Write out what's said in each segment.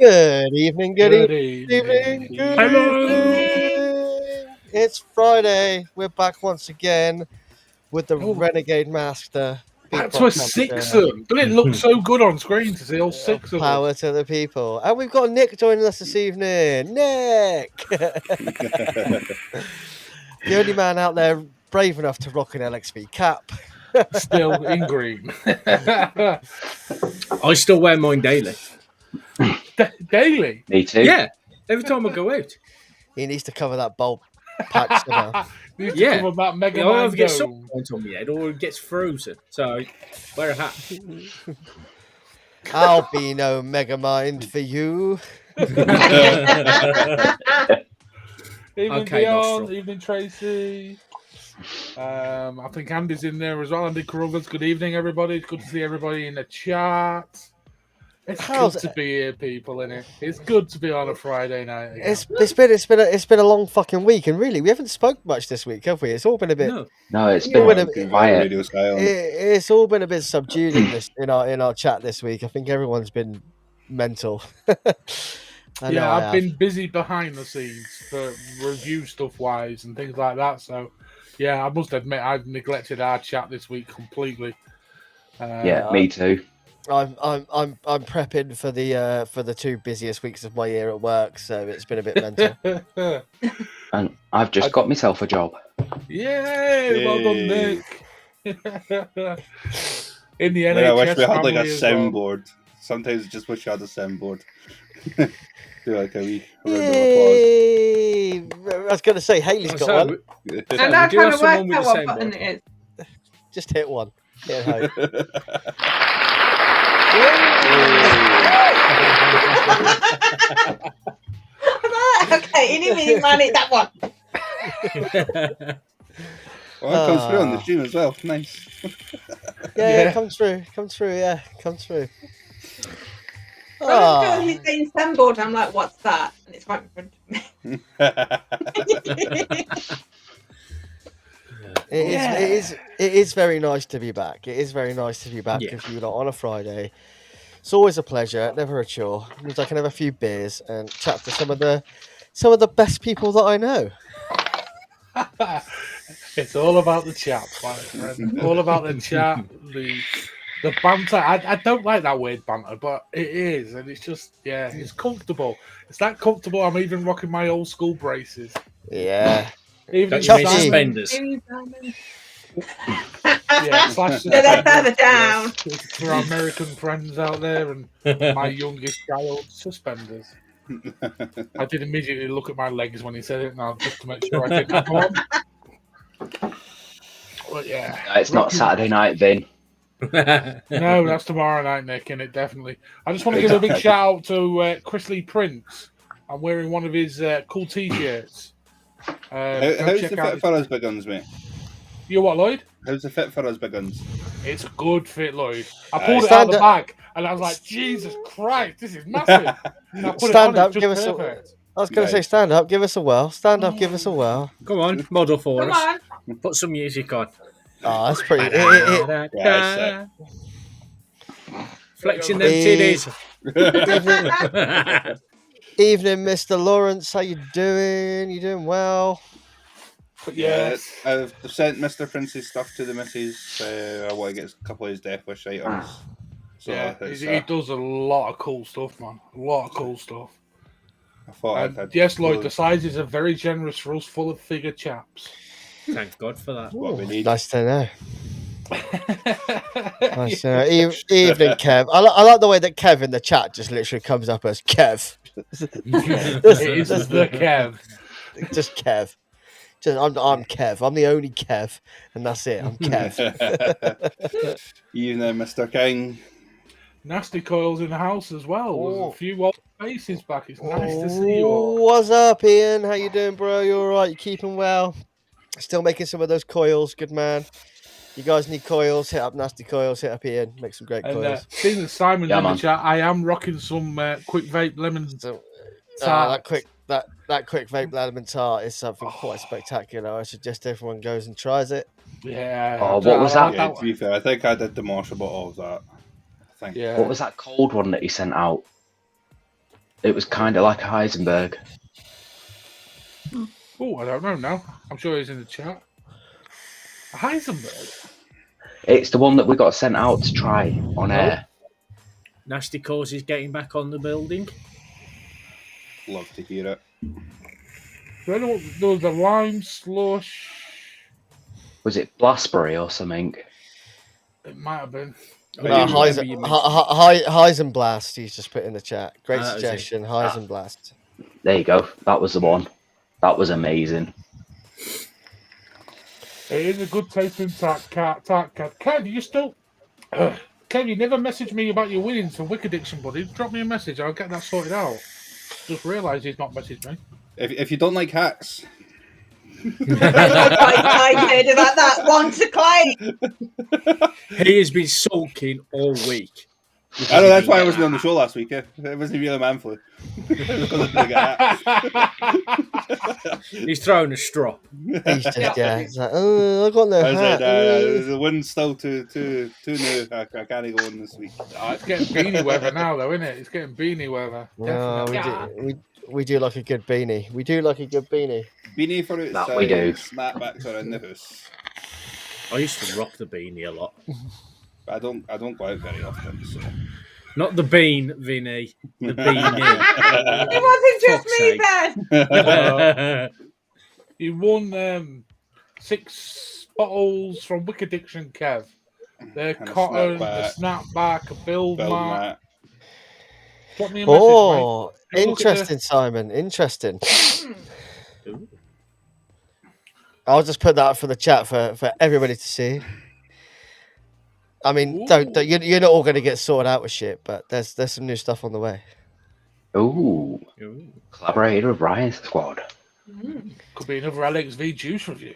Good evening, good evening, evening. good Hello. evening. It's Friday. We're back once again with the Oh, Renegade Master. that's for six of them. Doesn't it look so good on screen to see all six of Power us? to the people. And we've got Nick joining us this evening. Nick! The only man out there brave enough to rock an LXV cap. Still in green. I still wear mine daily. Daily. Me too. Yeah, every time I go out. He needs to cover that bulb patch somehow. Need to Yeah. cover that Mega I Man either get dome. sunburnt on my head or it gets frozen. So wear a hat. I'll be no mega mind for you. Evening Okay, Dion, Nostrum. evening Tracy. I think Andy's in there as well. Andy Carruthers. Good evening, everybody. It's good to see everybody in the chat. It's How's good to be here, people, innit? It's good to be on a Friday night again. It's been a long fucking week, and really we haven't spoke much this week, have we? It's all been a bit. No. No, it's Yeah, been when quiet. Radio silent. It's all been a bit subdued in our chat this week. I think everyone's been mental. I've been busy behind the scenes for review stuff wise and things like that. So, yeah, I must admit I've neglected our chat this week completely. Yeah, me too. I'm prepping for the two busiest weeks of my year at work, so it's been a bit mental. And I've just got myself a job. Yay! Well done, Nick. In the NHS I wish we had like a family as well. soundboard. Sometimes I just wish I had a soundboard. Do like a wee round of applause. Yay! I was going to say Haley's got one. I'm not do trying have to work someone with out the what same button board. it is. Just hit one. Hit home. Okay, any minute, man, hit that one. Well, that comes through on the stream as well. Nice. Yeah, come through. Yeah, come through. When I'm doing his saying sandboard, I'm like, what's that? And it's right in front of me. It is very nice to be back. It is very nice to be back Yeah. with you lot on a Friday. It's always a pleasure, never a chore. It means I can have a few beers and chat to some of the best people that I know. It's all about the chat, my friend. All about the chat, the banter. I don't like that word banter, but it is, and it's just it's comfortable. It's that comfortable. I'm even rocking my old school braces. Yeah. Even Don't you mean Simon- suspenders? slash So they're further down. for our American friends out there and my youngest child, suspenders. I did immediately look at my legs when he said it now, just to make sure I didn't have one. But yeah. It's not Saturday night, Vin. No, that's tomorrow night, Nick, and it definitely. I just want to give a big shout out to Chris Lee Prince. I'm wearing one of his cool T-shirts. How's the fit for us big guns, mate? You what, Lloyd? How's the fit for us big guns? It's a good fit, Lloyd. I pulled it Stand out of the up. bag, and I was like, Jesus Christ, this is massive. And I put Stand it on, up, it's give just us a. perfect. I was going to say, Nice. stand up, give us a whirl. Stand up, give us a whirl. Come on, model for Come us. on. Put some music on. Oh, that's pretty. Yeah, Flexing them Hey. titties. Evening, Mr. Lawrence. How you doing? You doing well? But Yeah, I've sent Mr. Prince's stuff to the missus. I want to get a couple of his Death Wish items. So yeah, it's, he does a lot of cool stuff, man. A lot of cool stuff. I thought I'd And had yes, Lloyd, the loads. sizes are very generous for us full of figure chaps. Thank God for that. What we need. Nice to know. Nice to know. Evening, Kev. I like the way that Kev in the chat just literally comes up as Kev. It is the Kev. Just Kev. I'm Kev. I'm the only Kev, and that's it. I'm Kev. Evening, Mr. King. Nasty Coils in the house as well. There's Oh. a few old faces back. It's nice to see you all. What's up, Ian? How you doing, bro? You all right? You keeping well? Still making some of those coils, good man. You guys need coils? Hit up Nasty Coils. Hit up Ian. Make some great And coils. seeing that Simon's Yeah, in the man. chat, I am rocking some quick vape lemon So, tart. that quick vape lemon tart is something quite spectacular. I suggest everyone goes and tries it. Yeah. Oh, what was that? Yeah, to be fair, I think I did the marshal bottle of that. I think. Yeah. What was that cold one that he sent out? It was kind of like a Heisenberg. Oh, I don't know now. I'm sure he's in the chat. Heisenberg. It's the one that we got sent out to try on air. Nasty Cause is getting back on the building. Love to hear it. There was a lime slush. Was it Blasbury or something? It might have been. Heisenblast, he's just put in the chat. Great suggestion, Heisenblast. There you go. That was the one. That was amazing. It is a good tasting tart cat. Kev, you still... Kev, you never messaged me about your winnings for Wicked Addiction, buddy. Drop me a message. I'll get that sorted out. Just realised he's not messaged me. If you don't like hats... Excited about that one to Clay. He has been sulking all week. I know, that's why I wasn't on the show last week. It wasn't really man flu. He's throwing a straw. He's just, he's like, oh, I got no hat. The wind's still too new. I can't go on this week. It's getting beanie weather now, though, isn't it? It's getting beanie weather. No, we do like a good beanie. We do like a good beanie. Beanie for outside. That we do. Snapbacks are in the house. I used to rock the beanie a lot. I don't go out very often. So. Not the bean, Vinny. The beanie. It wasn't just me then. You won 6 bottles from Wicked Addiction, Kev. They're And a cotton, snapback. a snapback, a build mat. Drop me a message, Oh, mate. Look at interesting, Simon. Interesting. I'll just put that for the chat for everybody to see. I mean, don't you're not all going to get sorted out with shit, but there's some new stuff on the way. Ooh. Collaborator of Ryan's Squad. Could be another LXV juice review.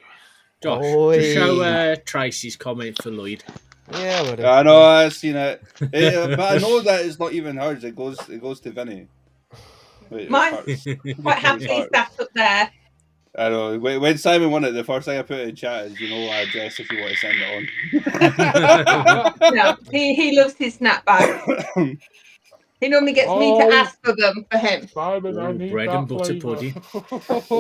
Josh, Oi. just show Tracy's comment for Lloyd. Yeah, whatever. I know, I've seen it. But I know that it's not even hers. It goes to Vinny. Wait, Mine's quite happily sat up there. I know. When Simon won it, the first thing I put in chat is, our address if you want to send it on. No, he loves his snapback. He normally gets me to ask for them for him. Simon, I need bread that and butter flavour. pudding.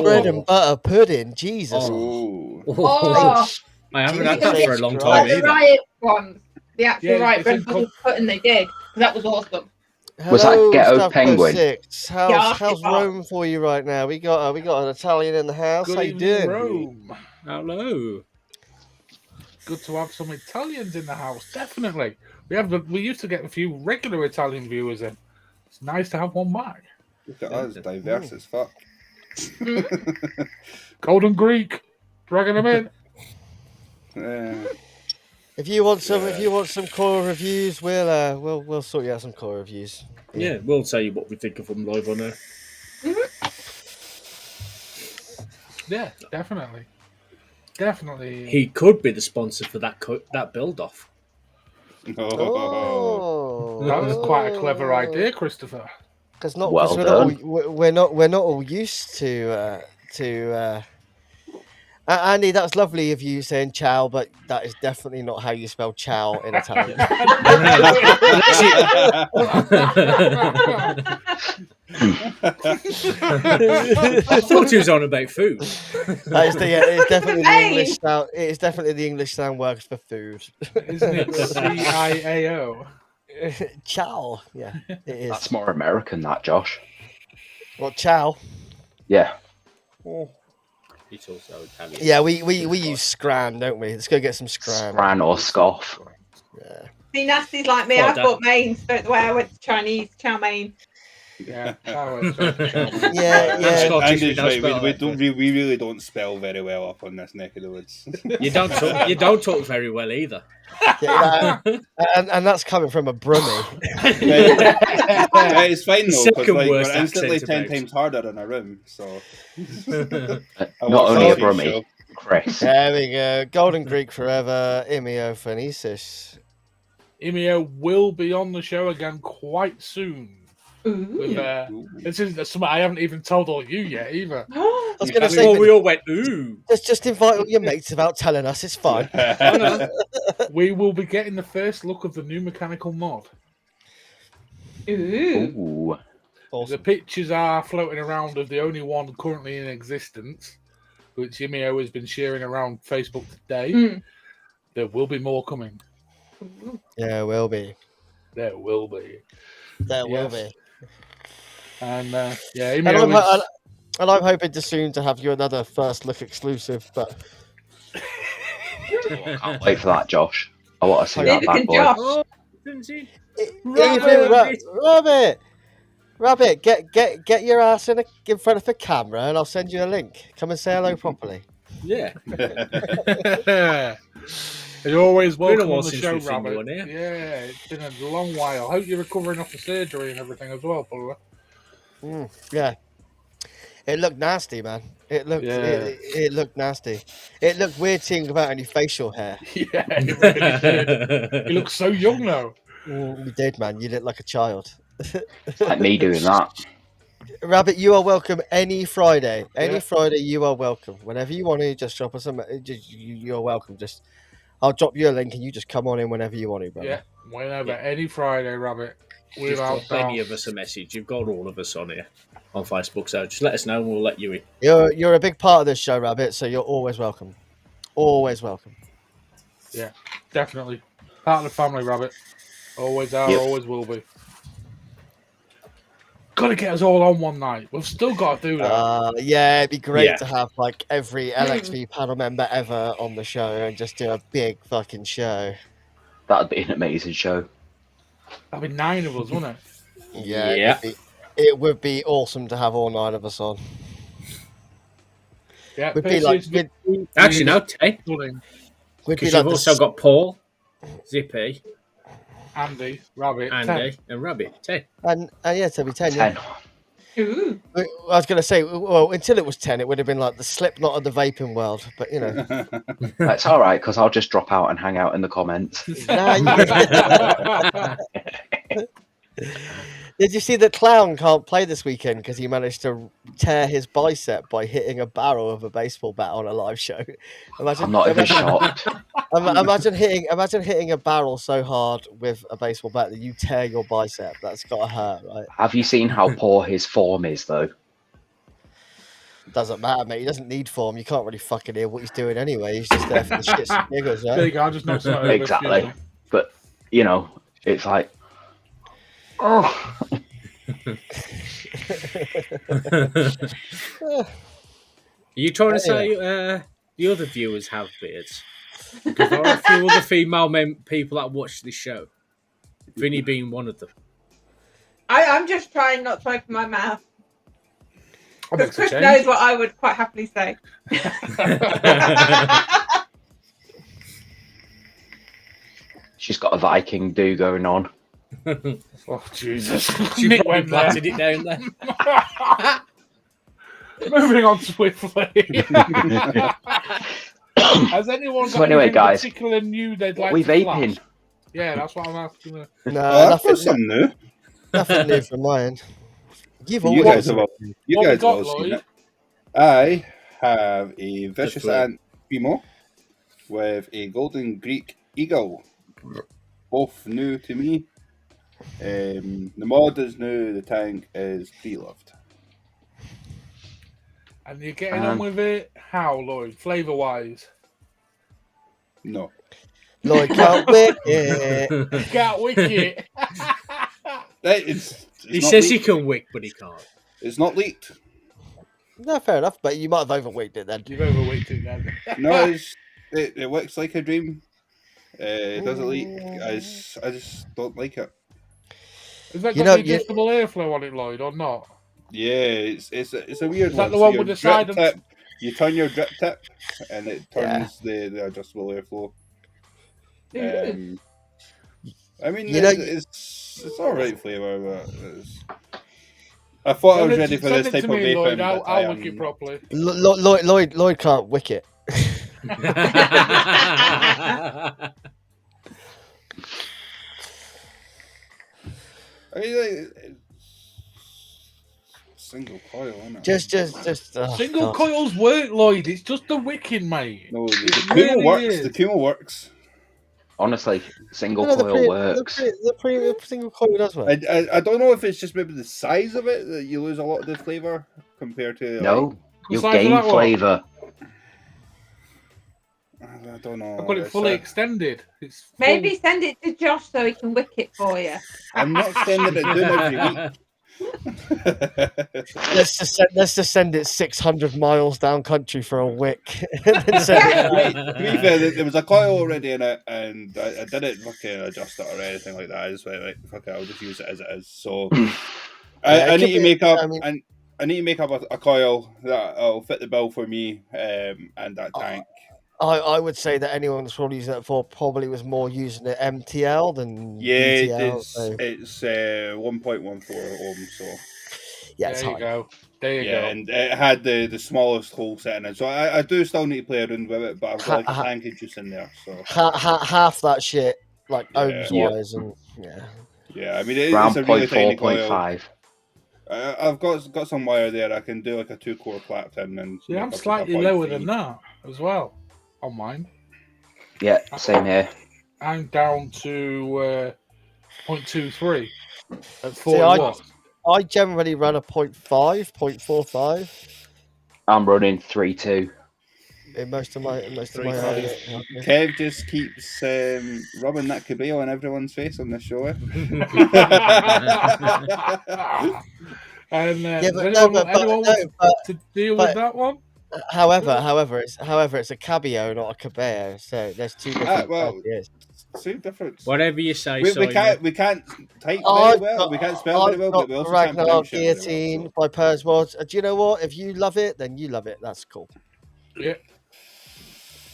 Bread and butter pudding, Jesus. Oh. Oh, I haven't Jesus had that for a long Christ. time the either. riot ones. The actual Yeah, riot it's bread in and butter pudding they did. That was awesome. Was that Hello, Ghetto Stuff Penguin? 06. Yeah, How's Rome for you right now? We got an Italian in the house. Good How you evening, doing? Rome. Hello. Good to have some Italians in the house. Definitely. We used to get a few regular Italian viewers in. It's nice to have one back. Look at us, diverse as fuck. Golden Greek, dragging them in. If you want some core reviews, we'll sort you out some core reviews. Yeah, we'll tell you what we think of them live on air. Yeah, definitely. He could be the sponsor for that build off. Oh, That was quite a clever idea, Christopher. Because Well we're not all used to. Andy, that's lovely of you saying ciao, but that is definitely not how you spell ciao in Italian. I thought he was on about food. It's definitely the English sound. It's definitely the English sound works for food. Isn't it? CIAO. Ciao. Yeah, it is. That's more American, that, Josh. What ciao? Yeah. It's also Italian. Yeah, we use scran, don't we? Let's go get some scran. Scran or scoff. Yeah. See, Nasty's like me. Well I've done. got mains, but the way I went to Chinese, chow mein. Yeah. Yeah. Scottish, Andy's we don't right. spell We that. really don't spell very well up on this neck of the woods. You don't talk very well either. Yeah, and that's coming from a brummie. It's fine though, because Second we're worst instantly accent 10 about. times harder in a room. So Not watch only a Sophie's brummie, show. Chris. There we go. Golden Greek forever. Imio Phoenicis. Emio will be on the show again quite soon. With, Ooh. this is something I haven't even told all you yet either. I was going to Before say, we all went, ooh. just invite all your mates without telling us. It's fine. We will be getting the first look of the new mechanical mod. Ooh. Ooh. Awesome. The pictures are floating around of the only one currently in existence, which Imio has been sharing around Facebook today. There will be more coming. Yeah, it will be. There will be. There will be. And And I'm hoping to soon to have you another first look exclusive, but I can't wait for that, Josh. I want to see that Neither bad can boy. Josh. Oh, Princey. Rabbit, get your ass in front of the camera, and I'll send you a link. Come and say hello properly. Yeah. You're always Been a welcome while on the since show, we've seen you Rabbit. on here. Yeah, it's been a long while. Hope you're recovering off the surgery and everything as well, Paula. Yeah. It looked nasty, man. It looked it looked nasty. It looked weird seeing without any facial hair. Yeah, it really did. You look so young now. You did, man. You look like a child. It's like me doing that. Rabbit, you are welcome any Friday. Any Friday, you are welcome. Whenever you want to, just drop us you're welcome. I'll drop you a link and you just come on in whenever you want to, brother. Yeah, whenever. Any Friday, Rabbit. Just drop any of us a message. You've got all of us on here on Facebook, so just let us know and we'll let you in. You're a big part of this show, Rabbit, so you're always welcome. Always welcome. Yeah, definitely. Part of the family, Rabbit. Always are, always will be. Got to get us all on one night. We've still got to do that. Yeah, it'd be great to have like every LXV panel member ever on the show and just do a big fucking show. That'd be an amazing show. That'd be 9 of us, wouldn't it? Yeah. It would be awesome to have all 9 of us on. Yeah, we'd be like, actually, no, 10. Because you've also got Paul, Zippy, Andy, Rabbit, and Rabbit, 10. And yeah, so it'd be 10. 10. Yeah. Ooh. I was going to say, well, until it was 10, it would have been like the Slipknot of the vaping world, but you know. That's all right, because I'll just drop out and hang out in the comments. Did you see that Clown can't play this weekend because he managed to tear his bicep by hitting a barrel of a baseball bat on a live show? I'm not even shocked. Imagine hitting a barrel so hard with a baseball bat that you tear your bicep. That's got to hurt, right? Have you seen how poor his form is, though? Doesn't matter, mate. He doesn't need form. You can't really fucking hear what he's doing anyway. He's just there for the shits and giggles, right? There you go. I just know something. Exactly. But, you know, it's like, oh. Are you trying to say the other viewers have beards? Because there are a few other female people that watch this show. Vinny being one of them. I'm just trying not to open my mouth. Because Chris knows what I would quite happily say. She's got a Viking do going on. Oh, Jesus. She probably planted it down there. Moving on swiftly. Has anyone got anything guys, particular new they'd like we to vaping? flash? Yeah, that's what I'm asking. No, something new. Nothing new from mine. You guys have all seen it. I have a Vicious Ant Primo with a Golden Greek Eagle. Both new to me. The mod is new, the tank is pre-loved. And you're getting on with it? How, Lloyd? Flavour-wise? No. Lloyd can't wick it. Can't wick it. He says he can wick, but he can't. It's not leaked. No, fair enough, but you might have overwicked it then. You've overwicked it then. No, it works like a dream. It doesn't leak. I just don't like it. Is that got adjustable airflow on it, Lloyd, or not? Yeah, it's a weird one. Is that the one with the side tip? You turn your drip tip, and it turns the adjustable airflow. I mean, it's all right flavour, but I thought I was ready for this type of vaping. Lloyd, I'll wick it properly. Lloyd can't wick it. I mean, single coil, isn't it? Just single coils work, Lloyd. It's just the wicking, mate. No, the Kumo works. Is. The Kumo works. Honestly, single No, coil works. the single coil does work. I don't know if it's just maybe the size of it that you lose a lot of the flavour compared to. No, you size of gain that one? flavour. I don't know. I've got it fully extended. It's full. Maybe send it to Josh so he can wick it for you. I'm not sending it to him every week. Let's just send it 600 miles down country for a wick. And then send it To be fair, there was a coil already in it, and I didn't fucking adjust it or anything like that. I just went like, fuck it, I'll just use it as it is. So I need to make up. I need to make up a coil that'll fit the bill for me and that tank. I would say that anyone that's probably using it for probably was more using it MTL than BTL, it's 1.14 ohms. So yeah, it's there you high. go. There you go. And it had the smallest hole set in it, so I do still need to play around with it. But I've got like a tank of juice in there, so half that shit like ohms wise, and yeah. I mean, it's Around a really tiny 0.4, coil. I've got some wire there. I can do like a 2-core Clapton, and See, I'm slightly lower than that as well on mine. Yeah, same here. I'm down to 0.23 at 40 See, watts. I generally run a 0.5, 0.45. I'm running 3.2. In most of my Kev just keeps rubbing that cabello on everyone's face on the show. And anyone to deal with that one? However, it's a cabello, not a cabello. So there's two different ideas. Same difference. Whatever you say. We can't type very well. We can't spell very well, but we also can't Ragnar pronounce Guillotine it very well, by Perswods. Do you know what? If you love it, then you love it. That's cool. Yeah.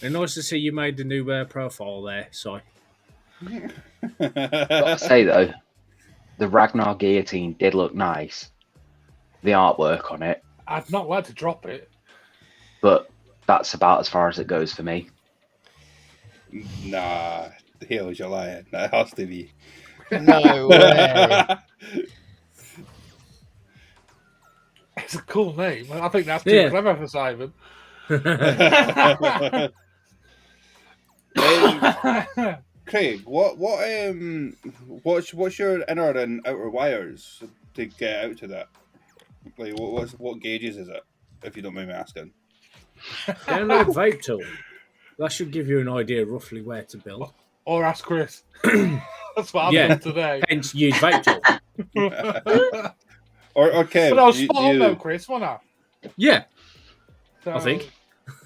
And nice to see you made the new profile there, Si. Gotta say though, the Ragnar Guillotine did look nice. The artwork on it. I'd not like to drop it. But that's about as far as it goes for me. Nah, the hell is you lying? That has to be. No way. It's a cool name. I think that's too clever for Simon. Craig, what's your inner and outer wires to get out to that? Like, what gauges is it? If you don't mind me asking. Download Vape Tool. That should give you an idea roughly where to build. Or ask Chris. That's what I'm doing today. Hence, use Vape Tool. or Kev. But I was spot on though, Chris, wasn't I? Yeah. So, I think.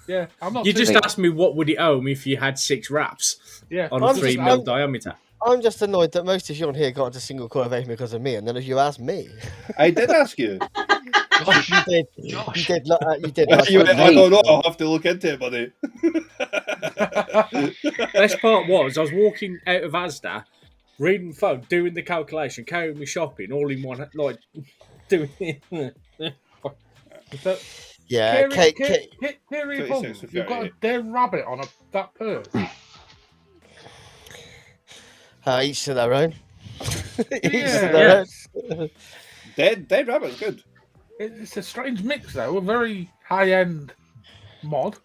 Yeah, I'm not. You just asked me what would it own if you had 6 wraps on a 3 mil diameter. I'm just annoyed that most of you on here got into single coil vaping because of me, and then if you asked me, I did ask you. You did. You did. I don't know. I'll have to look into it, buddy. Best part was I was walking out of Asda, reading the phone, doing the calculation, carrying my shopping, all in one, like doing it. Yeah, you've got a dead rabbit on that purse. Each to their own. Dead rabbit's good. It's a strange mix, though. A very high-end mod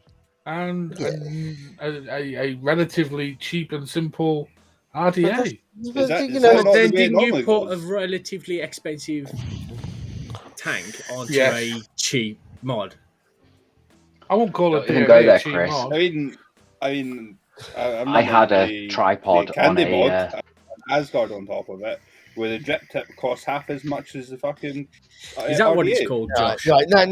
and a relatively cheap and simple RDA. But then didn't you put a relatively expensive tank onto a cheap mod? I won't call it a cheap Chris. mod. I had a tripod on a Asgard on top of it, where the drip tip costs half as much as the fucking. Is that what it's called, Josh? Right. Now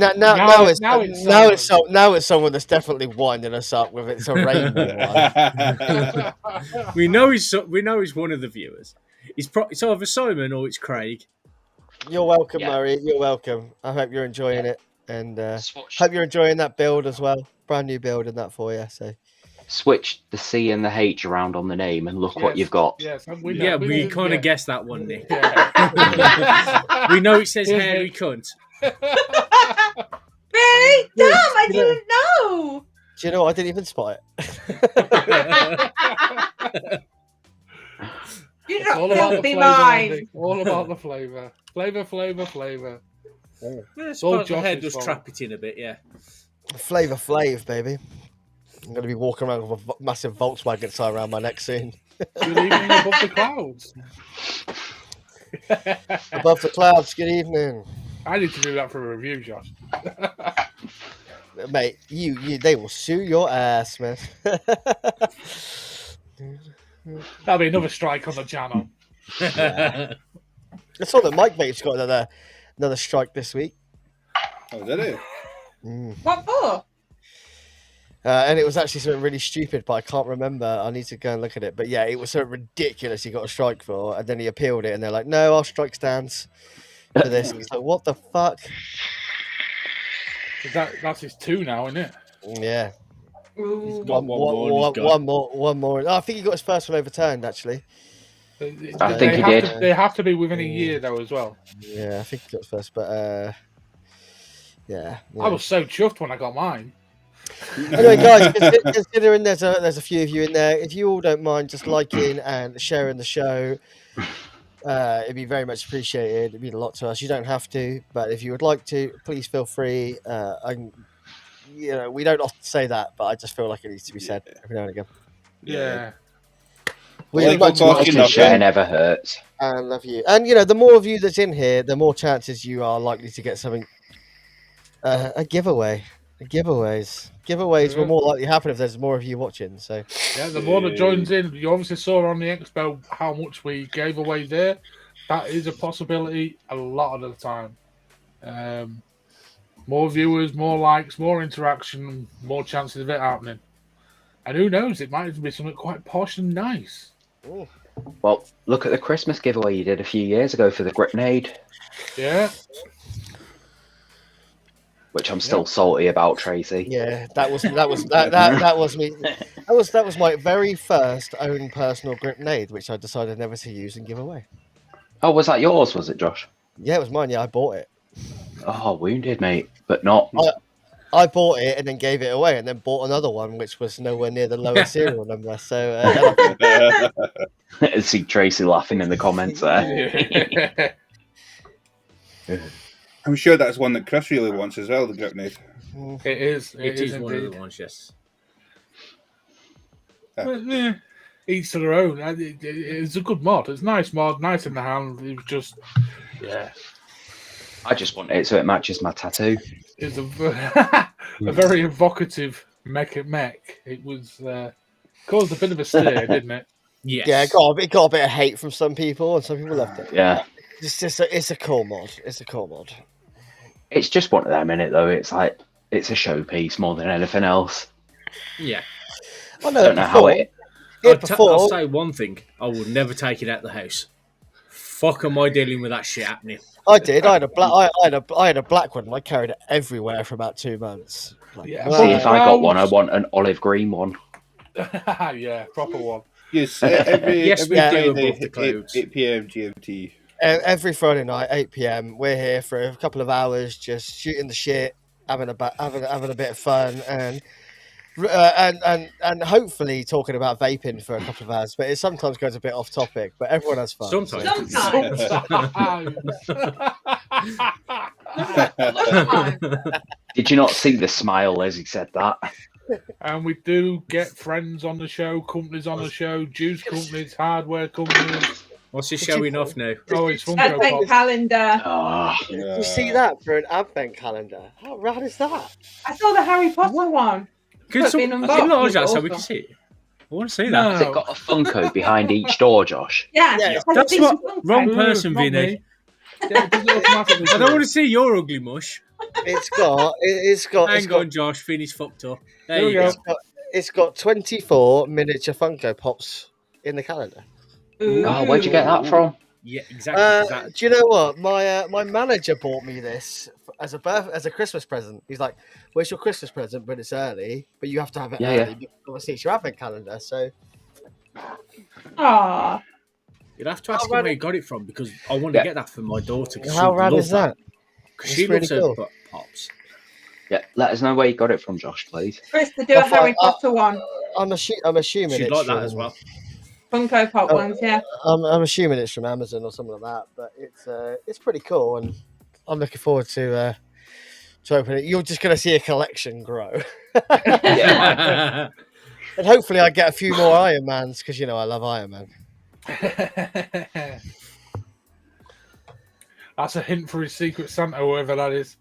it's someone that's definitely winding us up with it's a rainbow one. we know he's one of the viewers. It's either Simon or it's Craig. You're welcome, Murray. You're welcome. I hope you're enjoying it, and hope you're enjoying that build as well. Brand new build in that for you. So. Switch the C and the H around on the name and look what you've got. Yes, we kind of guessed that one, Nick. We know it says hairy cunt. Really? Damn, I didn't know. Do you know what? I didn't even spot it. You're not filthy mind. All about the flavour. Flavour. I suppose my head does trap it in a bit, yeah. Flavor Flav, baby. I'm going to be walking around with a massive Volkswagen tie around my neck soon. Good evening above the clouds. Above the clouds, good evening. I need to do that for a review, Josh. Mate, they will sue your ass, man. That'll be another strike on the channel. Yeah. I saw that Mike Mate's got another strike this week. Oh, did he? What for? And it was actually something really stupid, but I can't remember. I need to go and look at it. But yeah, it was so ridiculous he got a strike for, and then he appealed it, and they're like, no, our strike stands for this. He's like, what the fuck? That's his 2 now, isn't it? Yeah. Ooh. got One more. Oh, I think he got his first one overturned, actually. I think he did. They have to be within a year, though, as well. Yeah, I think he got his first, but yeah. I was so chuffed when I got mine. Anyway, guys, considering there's a few of you in there, if you all don't mind just liking and sharing the show, it'd be very much appreciated. It'd mean a lot to us. You don't have to, but if you would like to, please feel free. We don't often say that, but I just feel like it needs to be said every now and again. Yeah. Share never hurts. I love you. And the more of you that's in here, the more chances you are likely to get something. A giveaway. Giveaways will more likely happen if there's more of you watching. So yeah, the more that joins in, you obviously saw on the expo how much we gave away there. That is a possibility a lot of the time. More viewers, more likes, more interaction, more chances of it happening. And who knows, it might even be something quite posh and nice. Ooh. Well, look at the Christmas giveaway you did a few years ago for the Grenade. Yeah. Which I'm still salty about, Tracy. Yeah, that was me. That was my very first own personal grenade, which I decided never to use and give away. Oh, was that yours? Was it, Josh? Yeah, it was mine. Yeah, I bought it. Oh, wounded, mate, but not. I bought it and then gave it away, and then bought another one, which was nowhere near the lowest serial number. So See Tracy laughing in the comments there. I'm sure that's one that Chris really wants as well, the grenade. It is. It is one indeed. of the ones, yes. But, yeah, each to their own. It's a good mod. It's a nice mod, nice in the hand. It was just, yeah. I just want it so it matches my tattoo. It's a very evocative mech. It was caused a bit of a stir, didn't it? Yes. yeah, it got a bit of hate from some people, and some people loved it. Yeah. It's a cool mod. It's a cool mod. It's just one of them, innit, though. It's like, it's a showpiece more than anything else. Yeah. I I don't know how it... I'll say one thing. I will never take it out the house. Fuck am I dealing with that shit happening? I did. I had a black one. And I carried it everywhere for about 2 months. Yeah. See, if I got one, I want an olive green one. Yeah, proper one. Yes, every Friday, Friday, above the clouds. 8 p.m. GMT. Every Friday night, 8 p.m. We're here for a couple of hours, just shooting the shit, having a bit of fun, and hopefully talking about vaping for a couple of hours. But it sometimes goes a bit off topic. But everyone has fun. Sometimes. Did you not see the smile as he said that? And we do get friends on the show, companies on the show, juice companies, hardware companies. What's he showing off now? Oh, it's Funko Advent Pop. calendar. Oh, Did you see that for an advent calendar? How rad is that? I saw the Harry Potter one. Could It's some been unboxed. enlarge that so Awesome. we can see it? I want to see No. that. has it got a Funko behind each door, Josh? Yeah, Yeah, it's like That's a piece what. of Funko. Wrong No, person, not Vinny. me. Yeah, it doesn't automatically I don't want to see your ugly mush. It's got. Hang on, Josh. Vinny's fucked up. There There we you go. go. It's got 24 miniature Funko Pops in the calendar. Oh, where'd you get that from? Yeah, exactly. Do you know what? My manager bought me this as a Christmas present. He's like, "Well, it's your Christmas present, but it's early. But you have to have it early. Because obviously, it's your advent calendar." So, Aww. You'd have to ask him where he got it from because I want to get that for my daughter. how rad is that? Because she It's loves really her cool. pops. Yeah, let us know where you got it from, Josh, please. Chris, to do a I thought- Harry Potter one. I'm assuming She'd it's like that from- as well. Funko Pop Oh. ones, yeah. I'm assuming it's from Amazon or something like that. But it's pretty cool, and I'm looking forward to open it. You're just going to see a collection grow. Yeah. And hopefully I get a few more Iron Mans because, you know, I love Iron Man. That's a hint for his Secret Santa, whoever that is.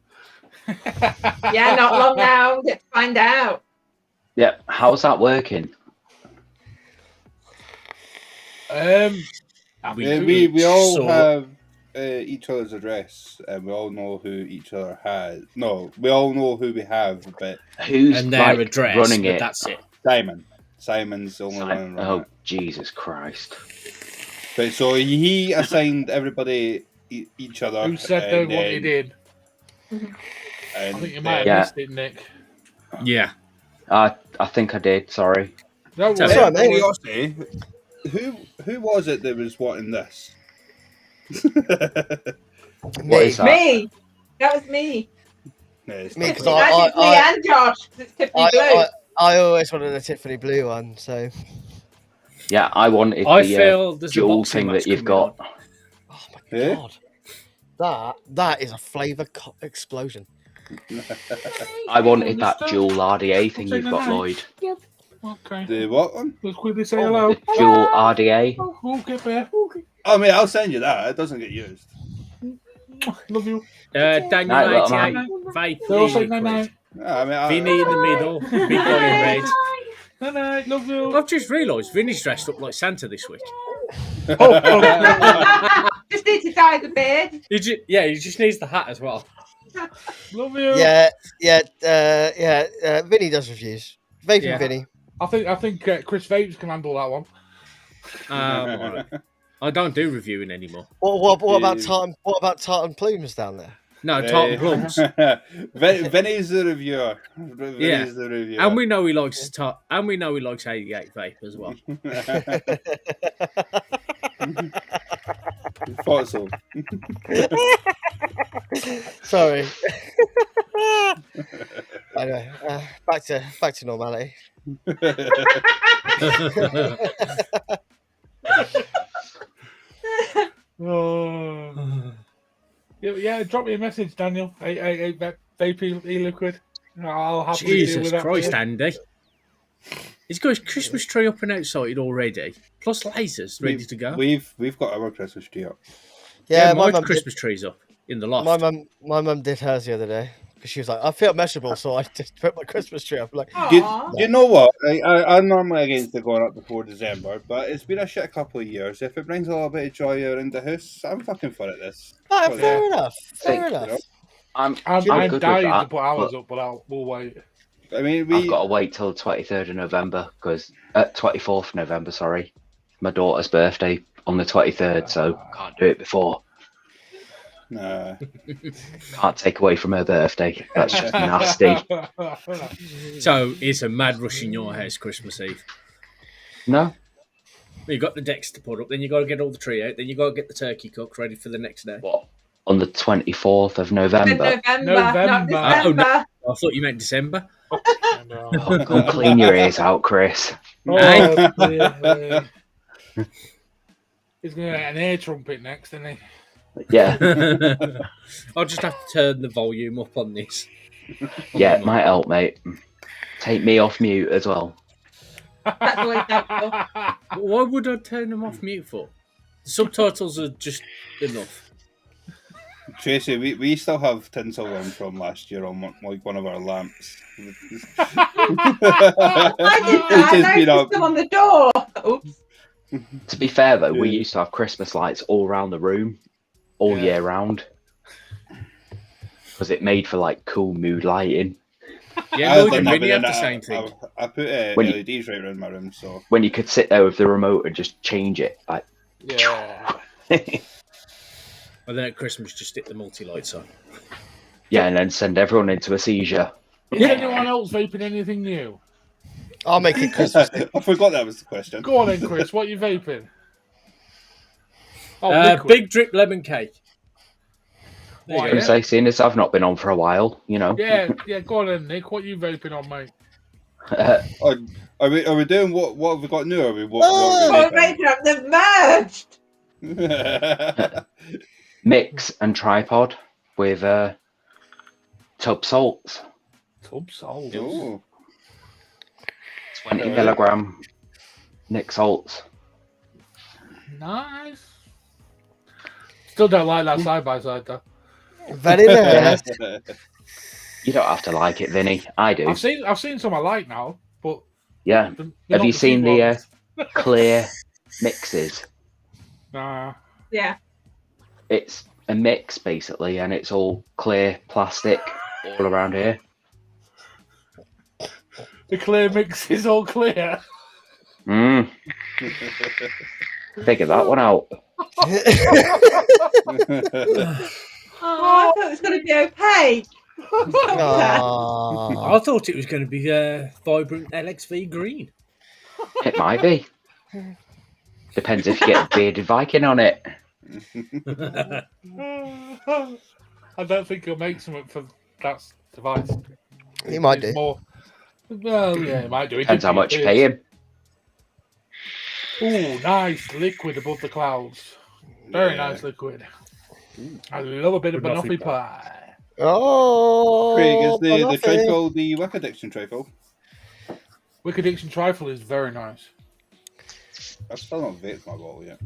Yeah, not long now. Get to find out. Yeah, how's that working? We all have each other's address, and we all know who each other has. No, we all know who we have, but who's and their address running but it? That's it. Simon's the only one running Oh, it. Jesus Christ! But so he assigned everybody each other. Who said they wanted in? I think you might have missed it, Nick. Yeah. I think I did. Sorry. No, Sorry, mate. Curiosity, who was it that was wanting this? What is that? Me. That was me. No, it's Me, not 'cause me. That's me and Josh. 'Cause it's Tiffany blue. I always wanted a Tiffany blue one, so. Yeah, I wanted I the feel there's a dual boxing thing match that you've coming got. Oh my Yeah? god. That is a flavour explosion. I wanted that dual RDA thing you've got, Lloyd. Okay. The what one? Let's quickly say hello. The dual RDA. Okay, bear. Oh, mate, I'll send you that. It doesn't get used. Love you. Daniel Night, little 88, man. Vape They'll say liquid. night. No, I mean, Vinny in the middle, big boy in red. Night, love you. I've just realised Vinny's dressed up like Santa this week. Just need to dye the beard. He just needs the hat as well. Love you. Yeah. Vinny does reviews. Vaping Yeah. Vinny. I think Chris Vapes can handle that one. Alright. I don't do reviewing anymore. What about tartan plumes down there? No, tartan plums. Vinny's the reviewer. Vinny's the reviewer. And we know he likes 88 vape as well. Thought so. Sorry. Anyway, back to normality. Yeah, drop me a message, Daniel. Vape e-liquid. I'll happily deal with Jesus that. Christ, Andy. He's got his Christmas tree up and outside already. Plus lasers ready to go. We've got our Christmas tree up. Yeah, my mum Christmas tree's up in the loft. My mum did hers the other day because she was like, I feel miserable, so I just put my Christmas tree up. Like, You know what? I'm normally against it going up before December, but it's been a shit couple of years. If it brings a little bit of joy around the house, I'm fucking for it. fair enough. I'm good with dying that, to put ours up, but we'll wait. I mean, I've got to wait till the 23rd of November because 24th of November. Sorry, my daughter's birthday on the 23rd, so can't do it before. Nah. Can't take away from her birthday. That's just nasty. So it's a mad rush in your house Christmas Eve. No. You got the decks to put up, then you got to get all the tree out, then you got to get the turkey cooked ready for the next day. What? On the 24th of November. November. Not December. I thought you meant December. Oh, go clean your ears out, Chris. He's going to get an air trumpet next, isn't he? Yeah. I'll just have to turn the volume up on this. Yeah, it might help, mate. Take me off mute as well. That's always helpful. Why would I turn them off mute for? The subtitles are just enough. Tracy, we still have tinsel on from last year on one of our lamps. I noticed them on the door. Oops. To be fair, though, we used to have Christmas lights all around the room, all year round. Because it made for, like, cool mood lighting. Yeah, Lloyd and Vinny have the same thing. I put LEDs right around my room, so... When you could sit there with the remote and just change it, like... Yeah. And then at Christmas, just stick the multi-lights on. Yeah, and then send everyone into a seizure. Is anyone else vaping anything new? I'll make it Christmas. I forgot that was the question. Go on then, Chris. What are you vaping? Oh, big drip lemon cake. I was say, seeing as I've not been on for a while, you know. Yeah. Go on then, Nick. What are you vaping on, mate? Are we doing what have we got new? Are we We're vaping up. They've merged. Mix and tripod with tub salts. Tub salts. Oh. 20 milligram Nick salts. Nice. Still don't like that side by side though. Very nice. You don't have to like it, Vinny. I do. I've seen some I like now, but yeah. Have you seen the clear mixes? Nah. Yeah. It's a mix basically, and it's all clear plastic all around here. The clear mix is all clear. Figure that one out. I thought it was going to be okay. I thought it was going to be vibrant LXV green. It might be. Depends if you get a bearded Viking on it. I don't think he'll make something for that device. He might do. More... Well, yeah, he might do. Depends how much you pay him. Ooh, nice liquid above the clouds. Very nice liquid. I love a bit of banoffee pie. Oh, Craig, is the trifle the Wick Addiction trifle? Wick Addiction trifle is very nice. I've still not vaped my bottle yet.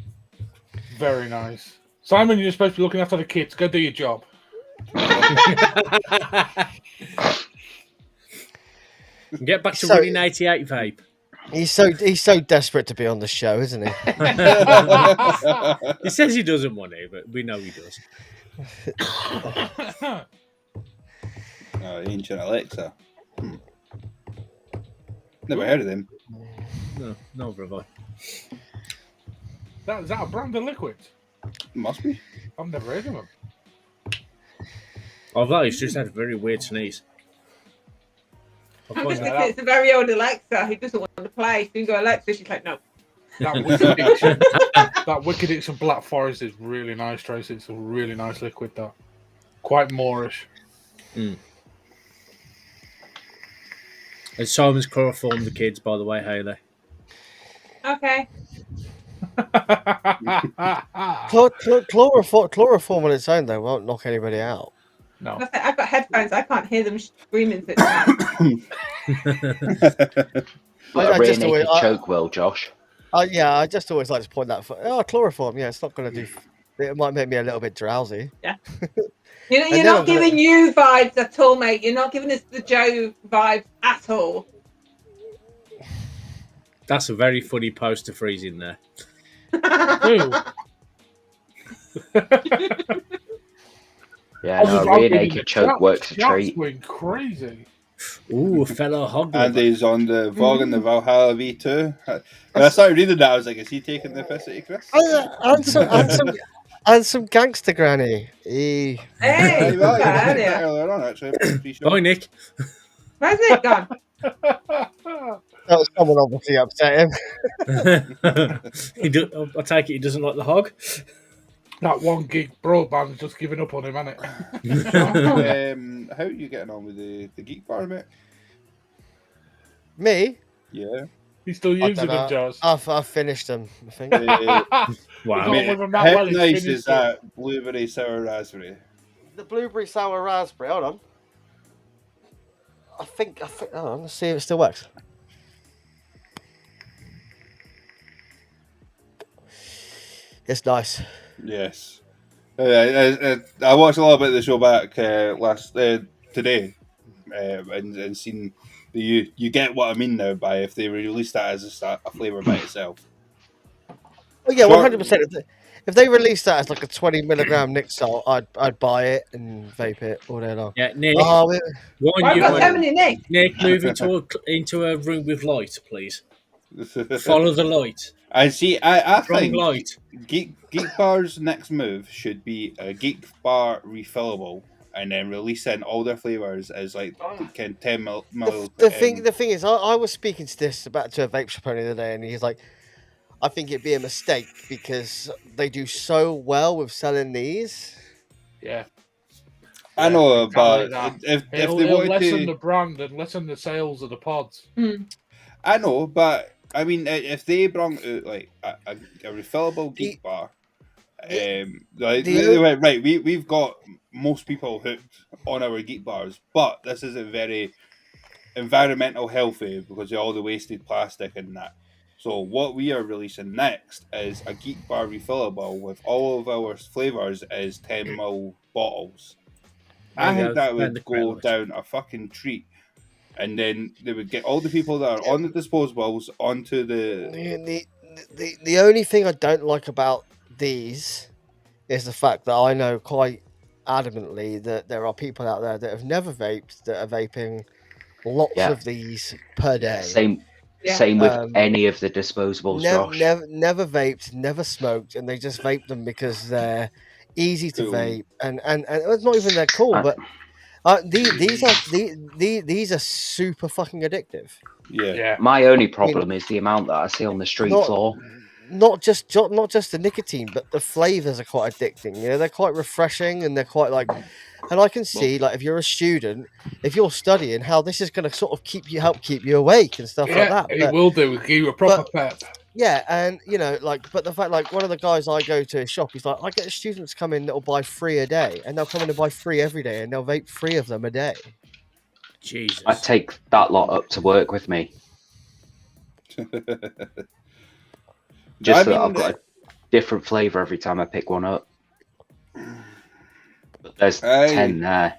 Very nice. Simon, you're supposed to be looking after the kids. Go do your job. Get back to running 88 vape. He's so desperate to be on the show, isn't he? He says he doesn't want to, but we know he does. Ancient Alexa. Never heard of them. No, brother. Is that a brand of liquid? Must be. I've never heard of them. Although he's just had a very weird sneeze. It's a very old Alexa who doesn't want to play. You can go, Alexa, she's like, no. That Wick Addiction Black Forest is really nice, Tracy. It's a really nice liquid, that. Quite Moorish. And Simon's chloroformed the kids, by the way, Haley. Okay. Chloroform on its own, though, won't knock anybody out. No. I've got headphones. I can't hear them screaming. I just always choke well, Josh. Yeah, I just always like to point that. Chloroform. Yeah, it's not going to do. It might make me a little bit drowsy. Yeah. You're not giving you vibes at all, mate. You're not giving us the Joe vibes at all. That's a very funny poster freeze in there. Yeah, no, rear naked choke works a treat. Going crazy. Ooh, a fellow hog. And he's on the Vogue and the Valhalla V2. When I started reading that, I was like, is he taking the piss at you, Chris? And some gangster granny. Hey, earlier on, actually. Bye, Nick. Where's Nick gone? That was someone obviously upset him. I take it he doesn't like the hog. That 1 gig broadband's just giving up on him, hasn't it? How are you getting on with the Geek Bar, mate? Me? Yeah. He's still using them, Josh. I've finished them, I think. Wow. How nice is that blueberry sour raspberry? The blueberry sour raspberry. Hold on. I think. Hold on. Let's see if it still works. It's nice. Yes. I watched a little bit of the show back today, and seen you get what I mean now by if they release that as a flavour by itself. Oh yeah, 100%. If they release that as like a 20 milligram Nick salt, I'd buy it and vape it all day long. Yeah, Nick. Why got so many Nick? Nick, move into a room with light, please. Follow the light. I see. I think light. Geek Bar's next move should be a Geek Bar refillable, and then releasing all their flavors as like 10 mil. The thing is, I was speaking to a vape shop owner the other day, and he's like, I think it'd be a mistake because they do so well with selling these. Yeah. I know, but if they wanted lessen the brand and lessen the sales of the pods. I know, but I mean, if they brought out like a refillable Geek Bar, we've got most people hooked on our Geek Bars, but this isn't very environmental healthy because of all the wasted plastic and that. So what we are releasing next is a Geek Bar refillable with all of our flavours as 10ml bottles. I think that would go down a fucking treat. And then they would get all the people that are on the disposables onto the... The only thing I don't like about these is the fact that I know quite adamantly that there are people out there that have never vaped that are vaping lots of these per day. Same with any of the disposables, Josh. Never vaped, never smoked, and they just vape them because they're easy to vape, and it's not even they're cool, but these are super fucking addictive. Yeah. My only problem is the amount that I see on the street floor. Not just the nicotine, but the flavors are quite addicting. You know, they're quite refreshing, and they're quite like. And I can see, like, if you're a student, if you're studying, how this is going to sort of help keep you awake and stuff like that. It will do. Give you a proper pep. Yeah, and you know, like, but the fact, like, one of the guys I go to his shop, he's like, I get students come in that'll buy 3 a day, and they'll come in and buy 3 every day, and they'll vape 3 of them a day. Jesus, I take that lot up to work with me. Just that I've got a different flavour every time I pick one up. But there's 10 there.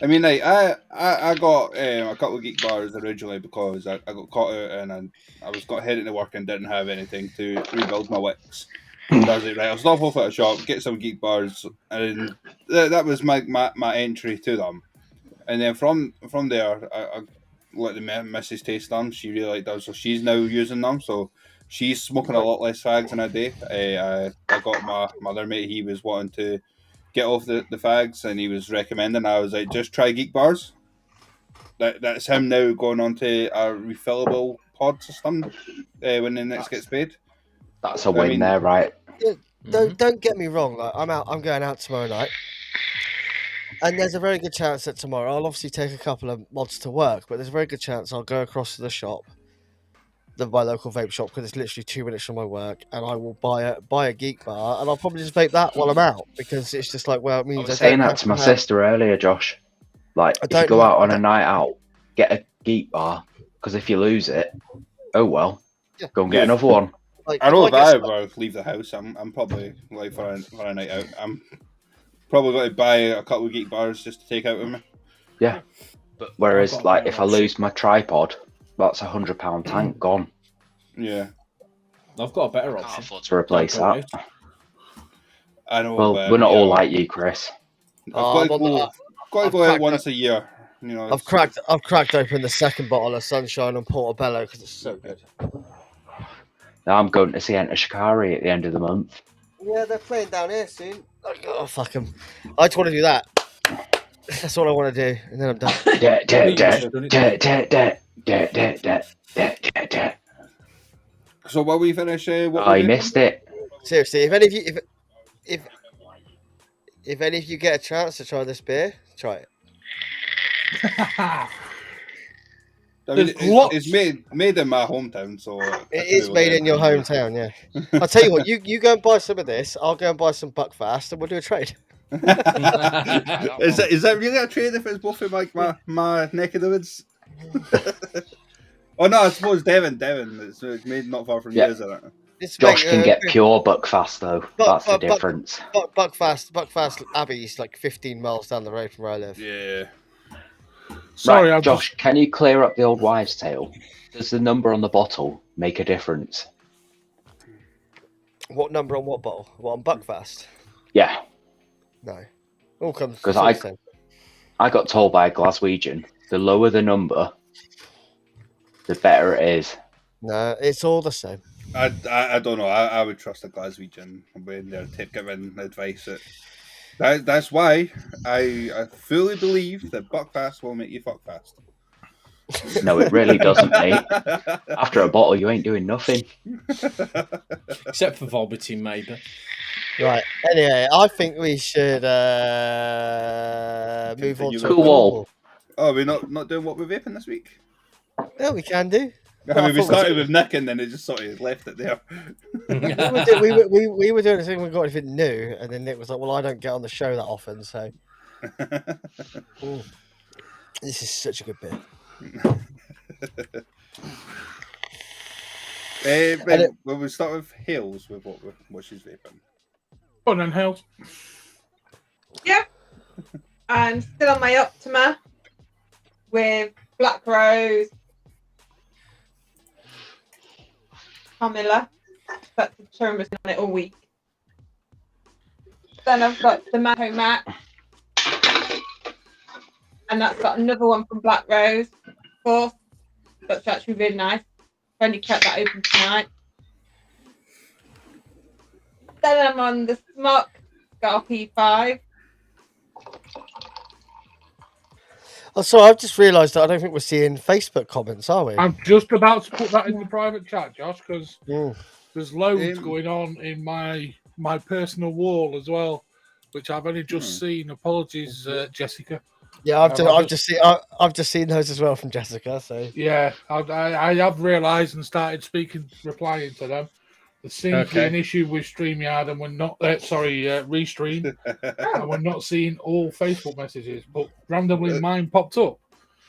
I mean, like, I got a couple of Geek Bars originally because I got caught out and I was heading to work and didn't have anything to rebuild my wicks. So I was like, right, I'll stop off at a shop, get some Geek Bars, and that was my entry to them. And then from there, I let the missus taste them. She really liked them, so she's now using them. So she's smoking a lot less fags in a day. I got my other mate, he was wanting to get off the fags, and he was recommending. I was like, just try Geek Bars. That's him now going on to a refillable pod system when the next gets paid. That's a win there, right? Don't get me wrong. Like, I'm going out tomorrow night, and there's a very good chance that tomorrow I'll obviously take a couple of mods to work, but there's a very good chance I'll go across to the shop, my local vape shop, because it's literally 2 minutes from my work, and I will buy a Geek Bar, and I'll probably just vape that while I'm out, because it's just like, well, it means I was saying that to my sister earlier, Josh. Like, if you go out on a night out, get a Geek Bar, because if you lose it, oh well, go and get another one. Like, I know if I ever leave the house, I'm probably, like, for a night out, I'm probably going to buy a couple of Geek Bars just to take out with me. Yeah, but whereas, like, if I lose my tripod, that's £100 tank gone. Yeah, I've got a better option. Can't afford to replace that. I know. Well, we're not all like you, Chris. I've got to go out once a year. You know, I've cracked open the second bottle of Sunshine and Portobello because it's so good. Now I'm going to see Enter Shikari at the end of the month. Yeah, they're playing down here soon. Oh, fuck them. I just want to do that. That's all I want to do, and then I'm done. So while we finish, I missed it. Seriously, if any of you get a chance to try this beer, try it. I mean, it's made in my hometown, so it is made in your hometown. Yeah, I'll tell you what. You go and buy some of this. I'll go and buy some Buckfast, and we'll do a trade. Is that really a trade if it's both in like my neck of the woods? Oh no, I suppose Devon. It's made not far from you, isn't it? Josh can get pure Buckfast though. That's the difference. Buckfast Abbey's like 15 miles down the road from where I live. Yeah. Sorry, right, Josh, can you clear up the old wives' tale? Does the number on the bottle make a difference? What number on what bottle? What, on Buckfast? Yeah. No. All comes because I got told by a Glaswegian, the lower the number, the better it is. No, it's all the same. I don't know. I would trust a Glaswegian when they're giving advice. That's why I fully believe that Buckfast will make you fuck fast. No, it really doesn't, mate. After a bottle, you ain't doing nothing. Except for vomiting, maybe. Right. Anyway, I think we should move on to Cool. Oh, we're not doing what we're vaping this week? Yeah, we can do. I mean, we started with Nick and then it just sort of left it there. we were doing a thing, we got anything new, and then Nick was like, well, I don't get on the show that often, so. This is such a good bit. When we start with Hales, with what she's vaping. Go on then, Hales. Yeah. I'm still on my Optima with Black Rose, Camilla. That's the term has been on it all week. Then I've got the Mango Mac, and that's got another one from Black Rose. Fourth, that's actually really nice. I've only kept that open tonight. Then I'm on the Smock Scar P5. Oh, sorry, I've just realised that I don't think we're seeing Facebook comments, are we? I'm just about to put that in the private chat, Josh, because there's loads going on in my personal wall as well, which I've only just seen. Apologies, Jessica. Yeah, I've just seen those as well from Jessica. So yeah, I have realised and started replying to them. There seems to be an issue with StreamYard, and we're not. Restream, and we're not seeing all Facebook messages, but randomly mine popped up.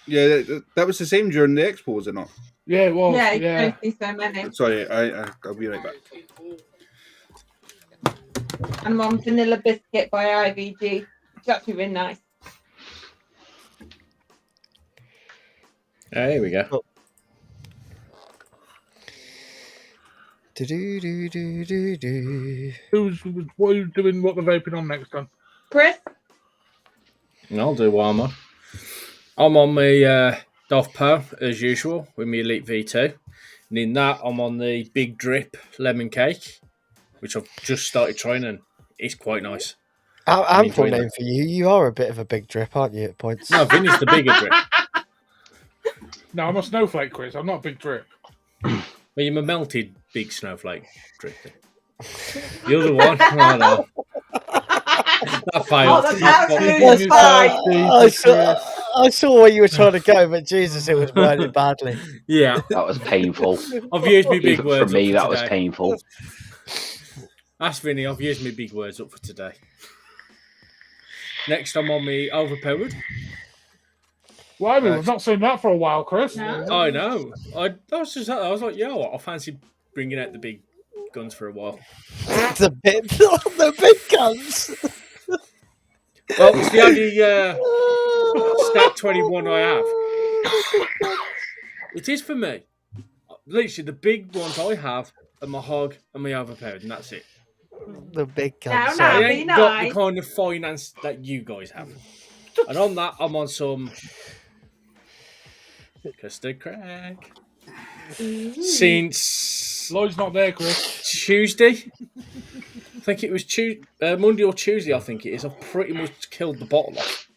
Yeah, that was the same during the expo, was it not? Yeah, it was. Yeah, yeah. you don't see so many. Sorry, I'll be right back. I'm on Vanilla Biscuit by IVG. It's actually really nice. There we go. What are you doing? What the vaping on next time? Chris? I'll do what I'm on. I'm on my Doff Power as usual with my Elite V2. And in that, I'm on the Big Drip Lemon Cake, which I've just started trying, and it's quite nice. Ample name for you. You are a bit of a big drip, aren't you, at points? No, Vinny's the bigger drip. No, I'm a snowflake, Chris. I'm not a big drip. Well, you're a melted big snowflake drip. The other one, oh no. That failed. I saw where you were trying to go, but Jesus, it was worded badly. Yeah. That was painful. I've used my big words. For me, that today. was painful. Ask Vinny, I've used my big words up for today. Next, I'm on me Overpowered. Why? We've not seen that for a while, Chris. No. I know. I was like, yeah, I fancy bringing out the big guns for a while. the big guns. Well, it's the only Stat 21 I have. It is for me. Literally, the big ones I have are my Hog and my Overpowered, and that's it. The big guns. I ain't got the kind of finance that you guys have. And on that, I'm on some custard crack. Since Lloyd's not there, Chris. Tuesday. I think it was Monday or Tuesday, I think it is. I've pretty much killed the bottle off.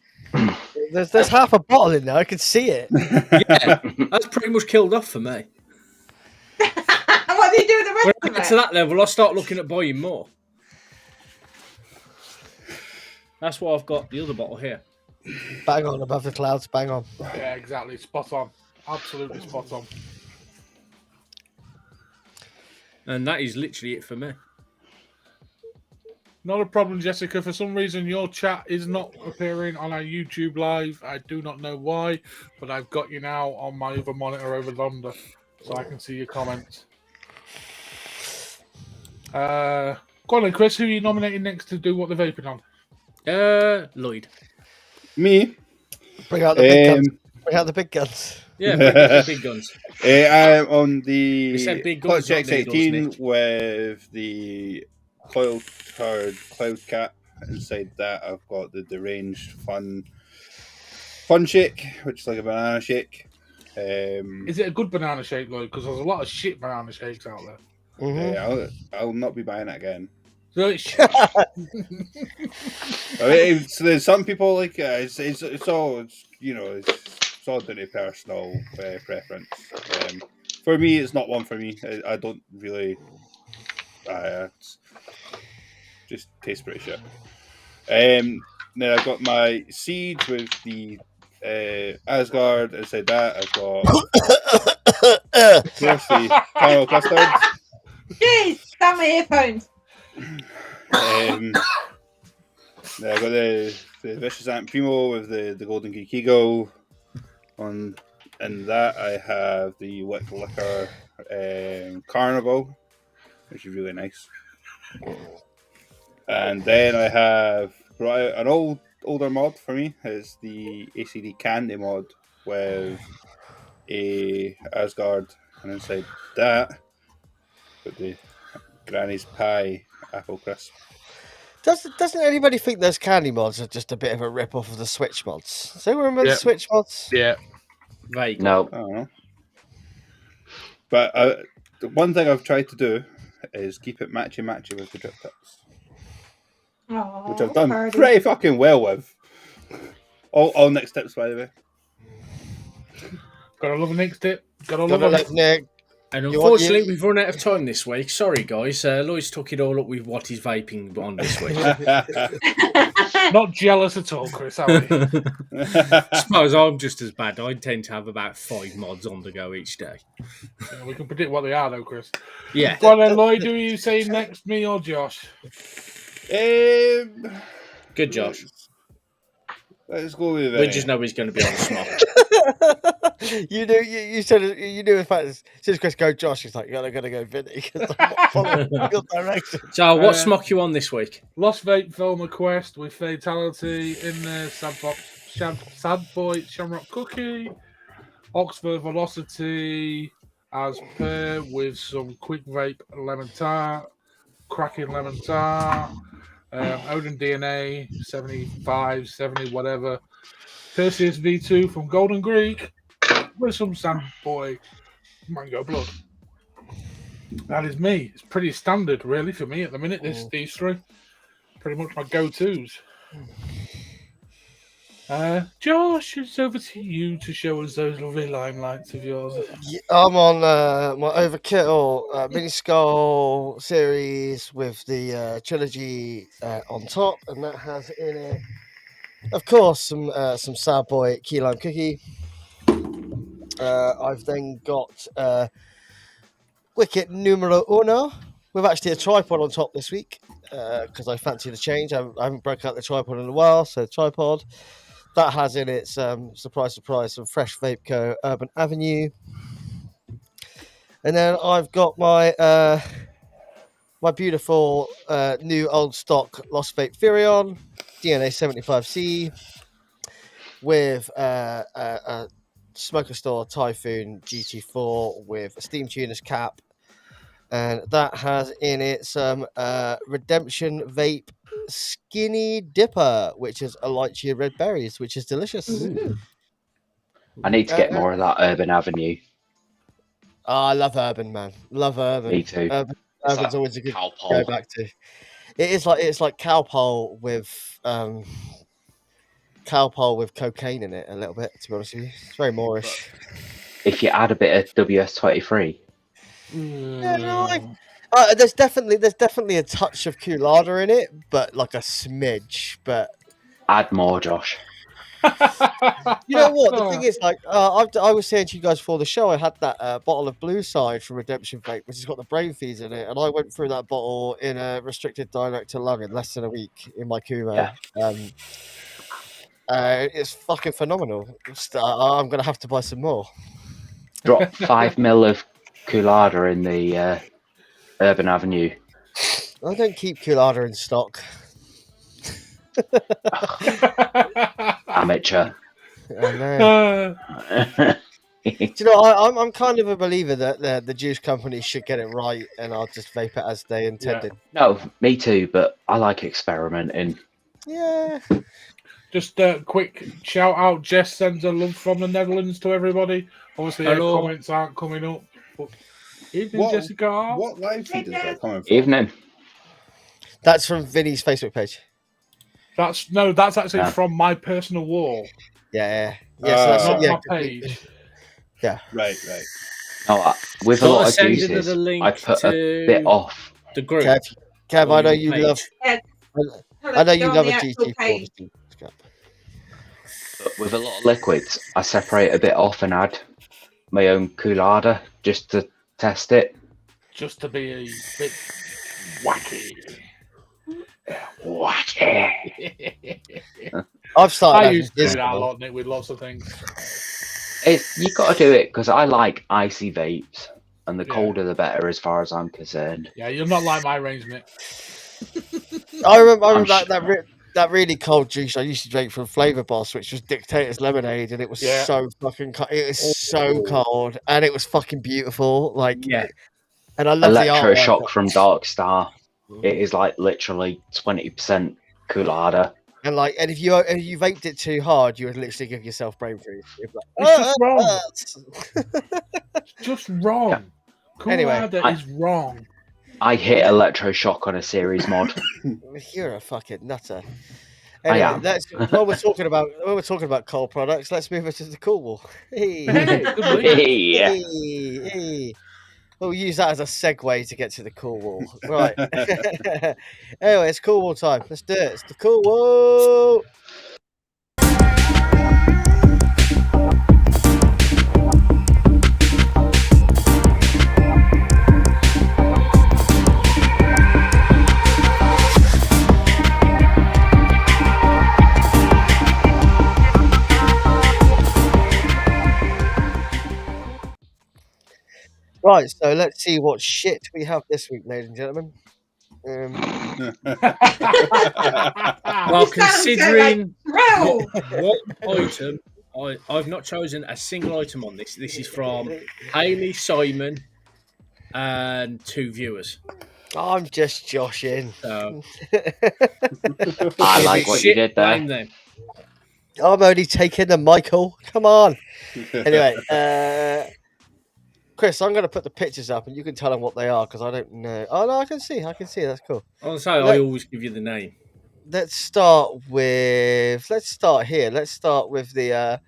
There's half a bottle in there. I could see it. Yeah, that's pretty much killed off for me. What do you do with the rest When I of get it? to that level, I start looking at buying more. That's why I've got the other bottle here. Bang on above the clouds. Bang on. Yeah, exactly. Spot on. Absolutely spot on. And that is literally it for me. Not a problem, Jessica. For some reason, your chat is not appearing on our YouTube live. I do not know why, but I've got you now on my other monitor over yonder, so I can see your comments. Go on then, Chris. Who are you nominating next to do what the vaping on? Lloyd. Me. Bring out the big guns. Bring out the big guns. Yeah, bring out the big guns. I am on the Clutch X18 with the coil-powered cloud cap. Inside that, I've got the deranged fun shake, which is like a banana shake. Is it a good banana shake, Lloyd? Because there's a lot of shit banana shakes out there. Mm-hmm. I'll not be buying it again. So it's I mean, so there's some people like it's all it's all down to personal preference. For me, it's not one for me. I don't really. It's just tastes pretty shit. Then I've got my Siege with the Asgard. Inside that, I've got the caramel custard. Jeez, damn my earphones. Then I got the Vicious Ant Primo with the Golden Geek Eagle on in that, I have the Wick Liquor Carnival, which is really nice. And then I have brought out an older mod for me. It's the ACD Candy mod with a Asgard, and inside that, got the Granny's Pie Apple Crisp. Doesn't anybody think those candy mods are just a bit of a rip off of the Switch mods? Does anyone remember the Switch mods? Yeah. Vaguely. No. I don't know. But the one thing I've tried to do is keep it matchy with the drip tips. Aww, which I've done pretty fucking well with. All Nick's tips, by the way. Gotta love a Nick's tip. Gotta love Nick. And unfortunately, we've run out of time this week. Sorry, guys. Lloyd's took it all up with what he's vaping on this week. Not jealous at all, Chris, are we? I suppose I'm just as bad. I tend to have about 5 mods on the go each day. Yeah, we can predict what they are, though, Chris. Yeah. Well, then, Lloyd, do you say next, me or Josh? Good, Josh. Let's go with We just know he's going to be on the smoke. You said you knew. In fact, since Chris go Josh, he's like, "Yeah, I'm gonna go Vinny because I'm not following your direction." So, what smock you on this week? Lost Vape Filmer Quest with Fatality in the Sad Boy Shamrock Cookie, Oxford Velocity as per with some Quick Vape Lemon Tart, Cracking Lemon Tart, Odin DNA 75, 70, whatever. Perseus V2 from Golden Greek with some Sandboy Mango Blood. That is me. It's pretty standard, really, for me at the minute. These three, pretty much my go-tos. Josh, it's over to you to show us those lovely limelights of yours. I'm on my Overkill Mini Skull series with the trilogy on top, and that has in it, of course, some Sad Boy Key Lime Cookie. I've then got Wicket Numero Uno with actually a tripod on top this week because I fancy the change. I haven't broken out the tripod in a while, so tripod. That has in it surprise, some Fresh Vape Co. Urban Avenue. And then I've got my my beautiful new old stock Lost Vape Furion DNA 75C with a Smoker Store Typhoon GT4 with a Steam Tuner's cap. And that has in it some Redemption Vape Skinny Dipper, which is a lychee and red berries, which is delicious. Ooh. I need to get more of that Urban Avenue. Oh, I love Urban, man. Love Urban. Me too. Urban's always a good to go back to. It's like Cowpole with cocaine in it a little bit, to be honest with you. It's very Moorish. If you add a bit of WS-23. Yeah, no, there's definitely a touch of Coolada in it, but like a smidge. But add more, Josh. You know what? The thing is, like, I was saying to you guys before the show, I had that bottle of Blue Side from Redemption Vape, which has got the brain fees in it, and I went through that bottle in a restricted direct to lung in less than a week in my Kuma. Yeah. It's fucking phenomenal. I'm gonna have to buy some more. Drop 5 mil of Coolada in the Urban Avenue. I don't keep Coolada in stock. Amateur. I know. Do you know, I'm kind of a believer that the juice companies should get it right, and I'll just vape it as they intended. Yeah. No, me too, but I like experimenting. Yeah. Just a quick shout out. Jess sends a love from the Netherlands to everybody. Obviously, her comments aren't coming up. But evening, Jessica. What live feed is that coming from? Evening. That's from Vinny's Facebook page. That's actually from my personal wall. Yeah. So that's not my page. Yeah. Right. No, with a lot of juices, I put a bit off. The group. Kev, I know you love. I know you love a GT4. But with a lot of liquids, I separate a bit off and add my own Coolada just to test it. Just to be a bit wacky. I've started. I used to do that a lot, Nick, with lots of things. You got to do it because I like icy vapes, and the colder the better, as far as I'm concerned. Yeah, you're not like my range, Nick. I remember that really cold juice I used to drink from Flavor Boss, which was Dictator's Lemonade, and it was so fucking cold. It was so cold, and it was fucking beautiful. Like, and I love the Electroshock from Dark Star. It is like literally 20% colada. And like, and if you vaped it too hard, you would literally give yourself brain freeze. It's just wrong. It's just wrong. Colada is wrong. I hit electroshock on a series mod. You're a fucking nutter. Anyway, I am. When we're talking about coal products, let's move it to the cool wall. Hey. We'll use that as a segue to get to the cool wall. Right. Anyway, it's cool wall time. Let's do it. It's the cool wall. Right, so let's see what shit we have this week, ladies and gentlemen. Well, considering what item, I've not chosen a single item on this. This is from Hayley, Simon, and 2 viewers. I'm just joshing. So, I like what you did there. Then. I'm only taking the Michael. Come on. Anyway, Chris, I'm going to put the pictures up, and you can tell them what they are because I don't know. Oh no, I can see. That's cool. I always give you the name. Let's start here. Let's start with the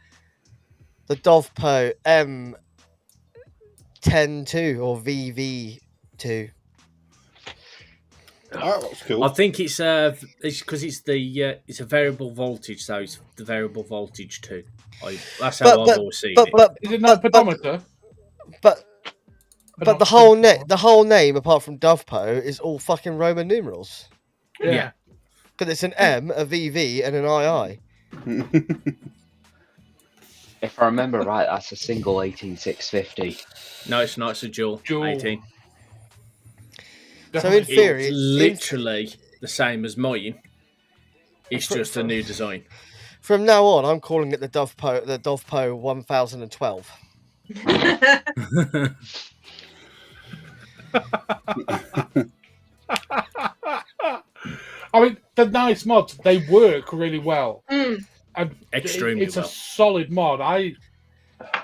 Dovpo M102 or VV2. Oh, that's cool. I think it's because it's a variable voltage, so it's the variable voltage too. That's how I've always seen it. Is it not pedometer? But the whole name, apart from Dovpo, is all fucking Roman numerals. Yeah. Because it's an M, a VV, and an II. If I remember right, that's a single 18650. No, it's not. It's a dual 18. So in theory, it's literally the same as mine. It's just a new design. From now on, I'm calling it the Dovpo 1012. I mean, the nice mods, they work really well. Mm. And extremely it's a solid mod. I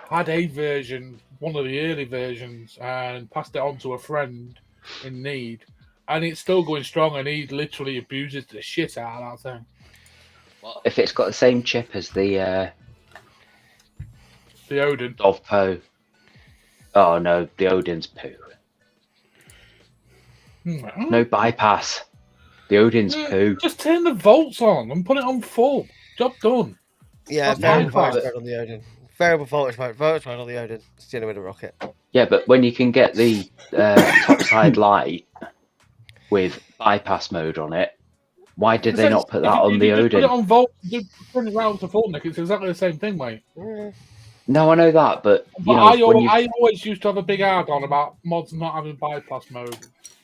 had a version, one of the early versions, and passed it on to a friend in need. And it's still going strong, and he literally abuses the shit out of that thing. If it's got the same chip as the Odin. Dovpo. Oh no, the Odin's poo. No bypass. The Odin's poo. Just turn the volts on and put it on full. Job done. Yeah, variable voltage mode on the Odin. Variable voltage mode on the Odin. It's the only way to rock it. Yeah, but when you can get the topside light with bypass mode on it, why did they not put that on the Odin? Put it on volt, turn it round to full, Nick. It's exactly the same thing, mate. Yeah. No, I know that, but I always used to have a big arg on about mods not having bypass mode.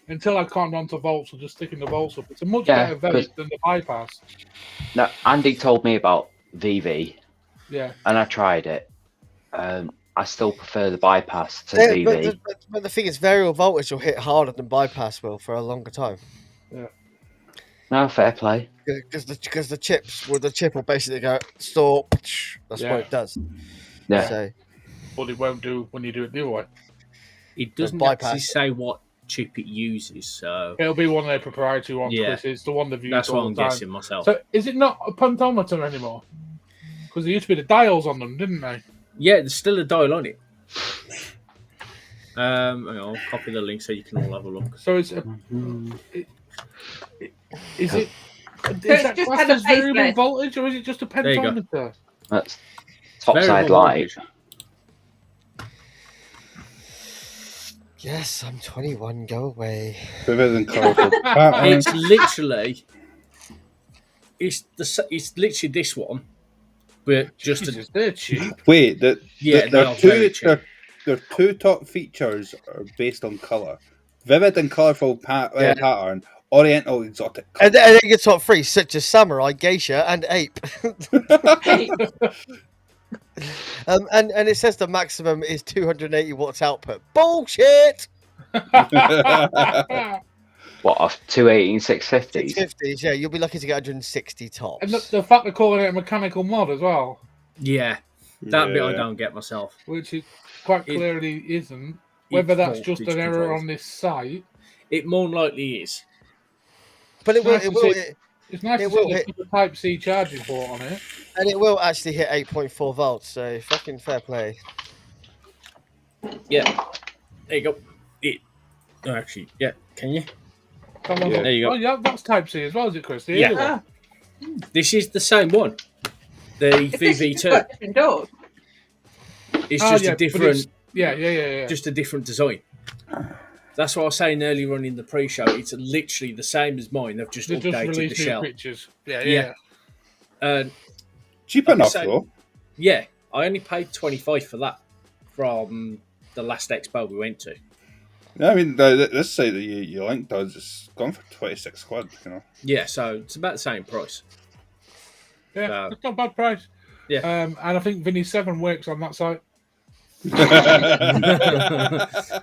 Until I can't run to volts or just sticking the volts up. It's a much better vape than the bypass. No, Andy told me about VV. Yeah. And I tried it. I still prefer the bypass to VV. But the thing is, variable voltage will hit harder than bypass will for a longer time. Yeah. No, fair play. Because the chip will basically go stop. That's what it does. Yeah. So, but it won't do when you do it the other way. It doesn't actually say what chip it uses, so it'll be one of their proprietary ones. Yeah. It's the one they've used. That's what all I'm the time. guessing myself. So is it not a pentometer anymore? Because there used to be the dials on them, didn't they? Yeah, there's still a dial on it. Hang on, I'll copy the link so you can all have a look. So it's is that just classed as variable voltage, or is it just a pentometer? That's topside light. yes, I'm 21. Go away. It's literally, it's literally this one, But Jesus, they're cheap. Wait, they are very cheap. Their two top features are based on colour. Vivid and colourful pattern, oriental exotic colour. And then your top three, such as samurai, geisha, and ape. And it says the maximum is 280 watts output. Bullshit! What, off 218 650s? 650s, yeah, you'll be lucky to get 160 tops. And the fact they're calling it a mechanical mod as well. Yeah, that bit I don't get myself. Which it quite clearly isn't. Whether that's just an error on this site. It more than likely is. But it's nice to see the Type-C charging port on it. And it will actually hit 8.4 volts, so fucking fair play. Yeah. There you go. Actually, yeah. Can you? Come on. Yeah. There you go. Oh, yeah, that's Type-C as well, is it, Chris? Yeah. This is the same one. The VV2. It's just a different... Yeah. Just a different design. That's what I was saying earlier on in the pre-show. It's literally the same as mine. They've just updated the shell. Pictures. Yeah. Cheap enough, though. Yeah, I only paid 25 for that from the last expo we went to. Yeah, I mean, this site that you linked us is gone for 26 quid, you know. Yeah, so it's about the same price. Yeah, it's not a bad price. Yeah. And I think Vinny 7 works on that site.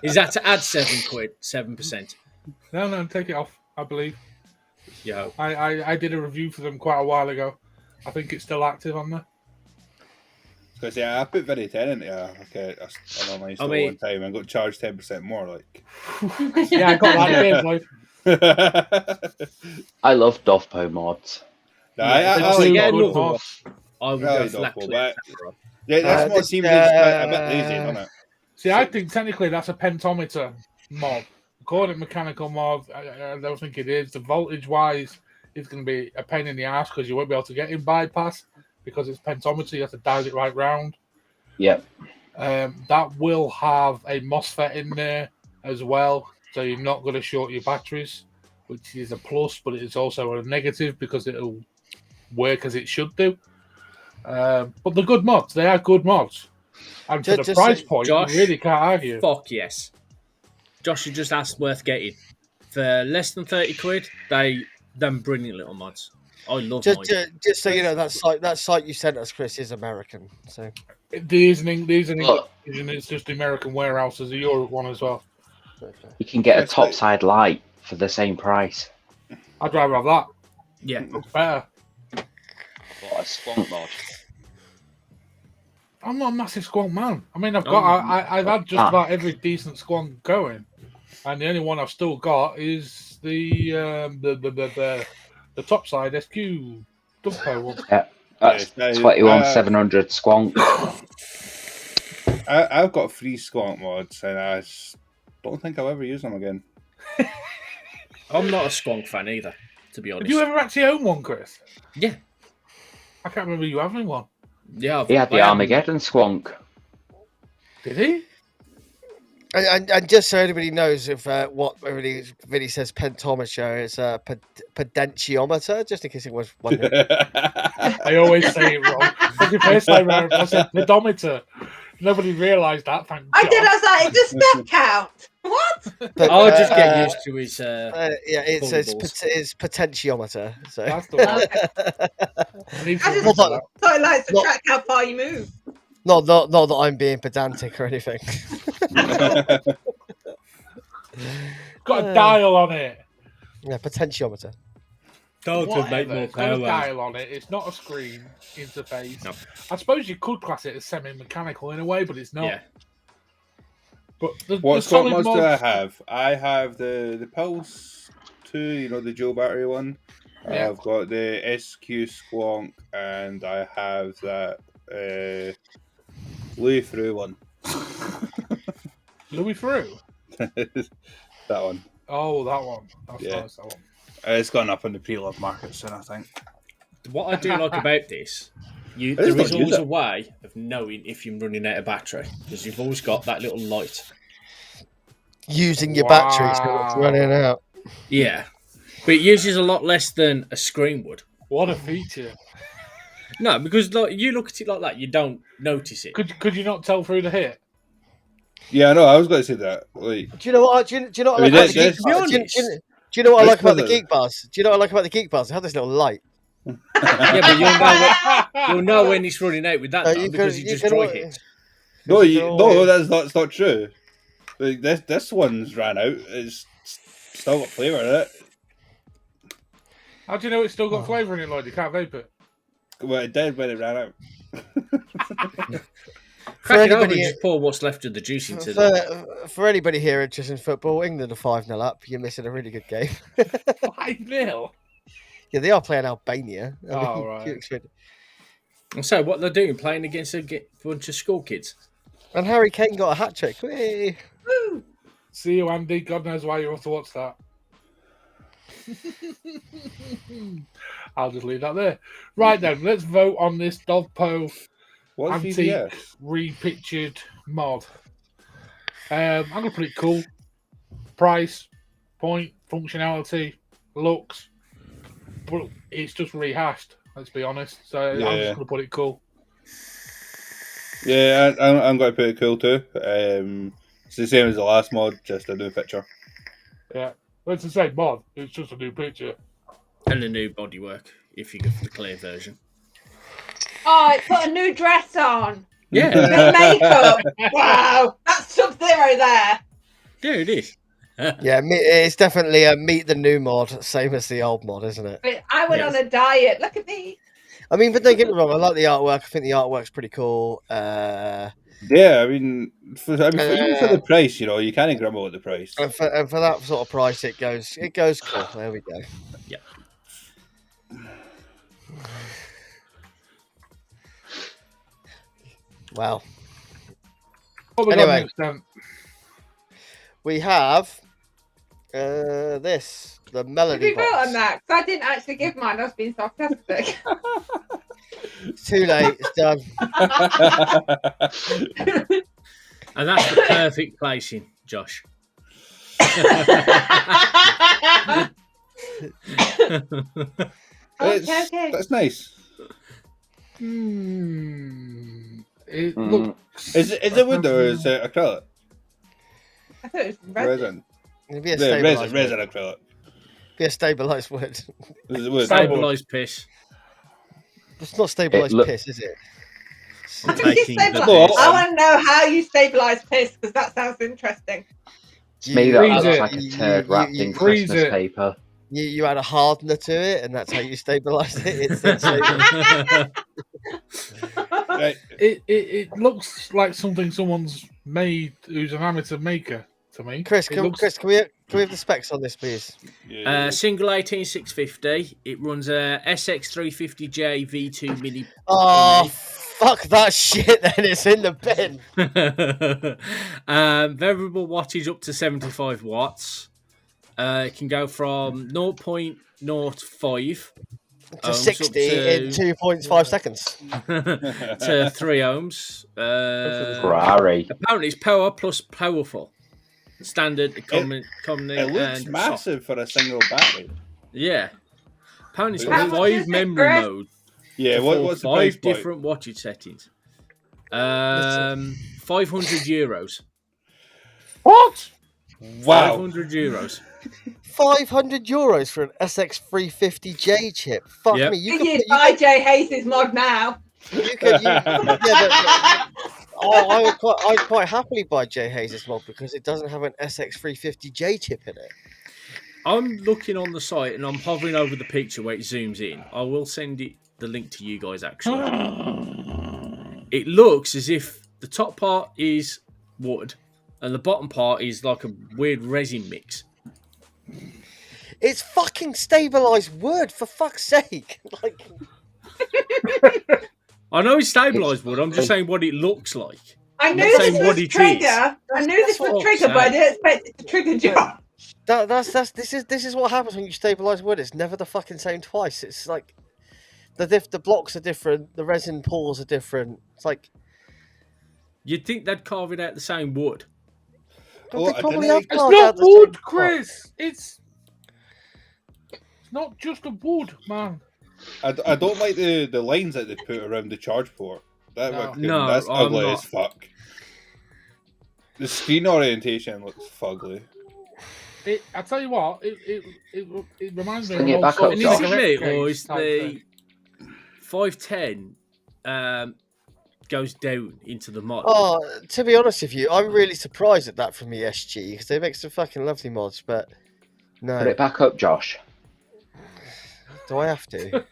Is that to add 7 quid, 7%? No, take it off, I believe. Yeah. I did a review for them quite a while ago. I think it's still active on there. Because I put Vinny 10 into an online store one time and got charged 10% more. Like, yeah, I got that. I love Dovpo mods. I would go flat clip. Yeah, that's more seems a bit lazy, doesn't it? See, I think technically that's a pentometer mod. According to mechanical mod, I don't think it is. The voltage wise, it's going to be a pain in the ass because you won't be able to get in bypass because it's pentometer. You have to dial it right round. Yep. That will have a MOSFET in there as well, so you're not going to short your batteries, which is a plus, but it's also a negative because it'll work as it should do. But they're good mods. They are good mods. And for the price point, Josh, you really can't argue. Fuck yes. Josh, you just asked worth getting. For less than 30 quid, them brilliant little mods. I love just so you know, that site you sent us, Chris, is American. So there's an English version. It's just the American warehouse. There's a Europe one as well. You can get a topside light for the same price. I'd rather have that. Yeah, it's better. What a squonk mod. I'm not a massive squonk man. I mean, I've had just about every decent squonk going, and the only one I've still got is the topside SQ Dovpo one. Yeah, that's 21,700 squonk. I've got 3 squonk mods, and I don't think I'll ever use them again. I'm not a squonk fan either, to be honest. Did you ever actually own one, Chris? Yeah. I can't remember you having one. Yeah, he had the Armageddon squonk. Did he? And just so everybody knows if what really says pentometer, it's a potentiometer, just in case it was wondering. I always say it wrong. The first time around, I said pedometer. Nobody realised that. Thank I God. did. I was like, it's a step count. What? But, I'll just get used to his. It's potentiometer. So that's the one. I just thought it likes to track how far you move. Not that I'm being pedantic or anything. Got a dial on it. Yeah, potentiometer. To make more It's got a power. dial on it. It's not a screen interface. No. I suppose you could class it as semi-mechanical in a way, but it's not. Yeah. But what squonk mods do I have? I have the Pulse 2, you know, the Joe battery one. Yeah. I've got the SQ squonk, and I have that Louis Frew one. Louis Frew? That one. Oh, that one. That's nice, that one. It's gone up in the pre-love market soon, I think. What I do like about this, there is always a way of knowing if you're running out of battery, because you've always got that little light. Using your batteries so it's running out. Yeah. But it uses a lot less than a screen would. What a feature. No, because like you look at it like that, you don't notice it. Could you not tell through the hit? Yeah, I know. I was going to say that. Like, do you know what? Do you know what I like about the geek bars? Do you know what I like about the geek bars? Do you know what I like about the geek bars? They have this little light. Yeah, but you'll know when it's running out with that because you just dry hit. No, that's not true. Like, this one's ran out. It's still got flavour in it. How do you know it's still got flavour in it, Lloyd? You can't vape it. Well, it did when it ran out. For anybody, just pour what's left of the juice into for anybody here interested in football, England are 5-0 up. You're missing a really good game. 5-0? Yeah, they are playing Albania. Oh, right. So what they're doing, playing against a bunch of school kids. And Harry Kane got a hat-trick. Woo! See you, Andy. God knows why you have to watch that. I'll just leave that there. Right then, let's vote on this Dovpo antique repictured mod. I'm going to put it cool. Price, point, functionality, looks. But it's just rehashed, let's be honest. So I'm just going to put it cool. Yeah, I'm going to put it cool too. It's the same as the last mod, just a new picture. Yeah, well, it's the same mod. It's just a new picture. And a new bodywork, if you go for the clear version. Oh, it put a new dress on. Yeah. New makeup. Wow, that's Sub-Zero there. Yeah, it is. Yeah, it's definitely a meet the new mod, same as the old mod, isn't it? I went on a diet. Look at me. I mean, but don't get me wrong. I like the artwork. I think the artwork's pretty cool. Yeah, I mean, even for the price, you can't grumble at the price. And for that sort of price, it goes cool. There we go. Yeah. Wow. Anyway, we have the Melody Did we vote box. on that? Because I didn't actually give mine. I was being sarcastic. It's too late. It's done. And that's the perfect placing, Josh. Okay. That's nice. It looks... Is it wood or is it acrylic? I thought it was resin. It'd be a stabilised resin acrylic. Be a stabilised wood. Is it wood? Stabilised piss. It's not stabilised piss, is it? I'm taking the piss. I want to know how you stabilise piss because that sounds interesting. To me, that looks like a turd wrapped in Christmas paper. You add a hardener to it, and that's how you stabilise it. It looks like something someone's made who's an amateur maker to me. Chris, can we have the specs on this, please? Single 18650. It runs a SX350J V2 Mini. Oh, fuck that shit! Then it's in the bin. Variable wattage up to 75 watts. It can go from 0.05 to 60 in 2.5 seconds. To 3 ohms. Ferrari. Apparently, it's power plus powerful. Standard, economy, it looks massive for a single battery. Yeah. Apparently, it's got 5 memory modes. Yeah, what's the price 5 different wattage settings. €500. What? Wow. €500. €500 for an SX350J chip. Fuck me. You could buy Jay Hayes' mod now. I'd quite happily buy Jay Hayes' mod because it doesn't have an SX350J chip in it. I'm looking on the site and I'm hovering over the picture where it zooms in. I will send the link to you guys, actually. It looks as if the top part is wood and the bottom part is like a weird resin mix. It's fucking stabilised wood, for fuck's sake. I know it's stabilised wood. I'm just saying what it looks like. I knew this was trigger. I knew this was trigger, but I didn't expect it to trigger Josh. This is what happens when you stabilise wood. It's never the fucking same twice. It's like the blocks are different, the resin pores are different. It's like you'd think they'd carve it out the same wood. It's not wood, Chris. It's not just a wood, man. I don't like the lines that they put around the charge port. That's ugly as fuck. The screen orientation looks fugly. I tell you what, it reminds me of Bring an it old back sort up, of And is it cigarette me, or case is type the thing. 510 goes down into the mod? Oh, to be honest with you, I'm really surprised at that from ESG because they make some fucking lovely mods, but no. Put it back up, Josh. Do I have to?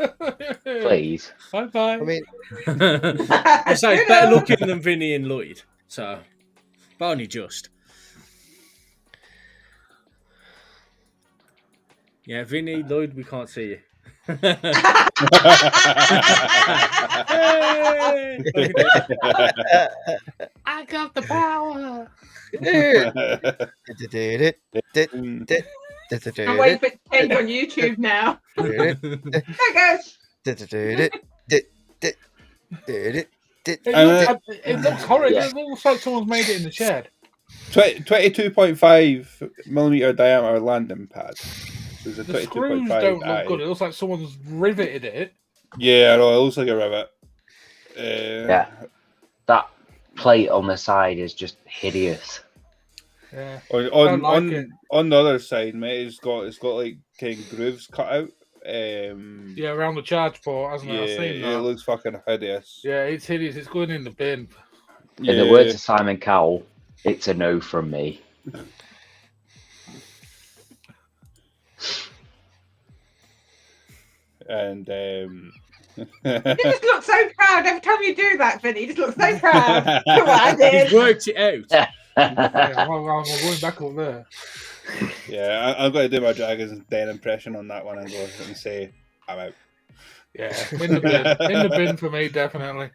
Please. Bye-bye. I mean, I say it's better looking than Vinny and Lloyd, so but only just. Yeah, Vinny, Lloyd, we can't see you. I got the power. I'm waiting for it to change on YouTube now. There goes. It looks horrid. Yeah. It looks like someone's made it in the shed. 22.5mm diameter landing pad. So The screws don't look good. It looks like someone's riveted it. Yeah, I know. It looks like a rivet. Yeah. That plate on the side is just hideous. Yeah. On the other side, mate, it's got like kind of grooves cut out. Yeah, around the charge port, hasn't it? I've seen that. It looks fucking hideous. Yeah, it's hideous. It's going in the bin. In the words of Simon Cowell, it's a no from me. And You just look so proud every time you do that, Vinny. You just look so proud. Look what I did. He's worked it out. Yeah, I'm going back up there. Yeah, I'm going to do my Dragon's Den impression on that one and go and say, I'm out. Yeah, in the bin. In the bin for me, definitely.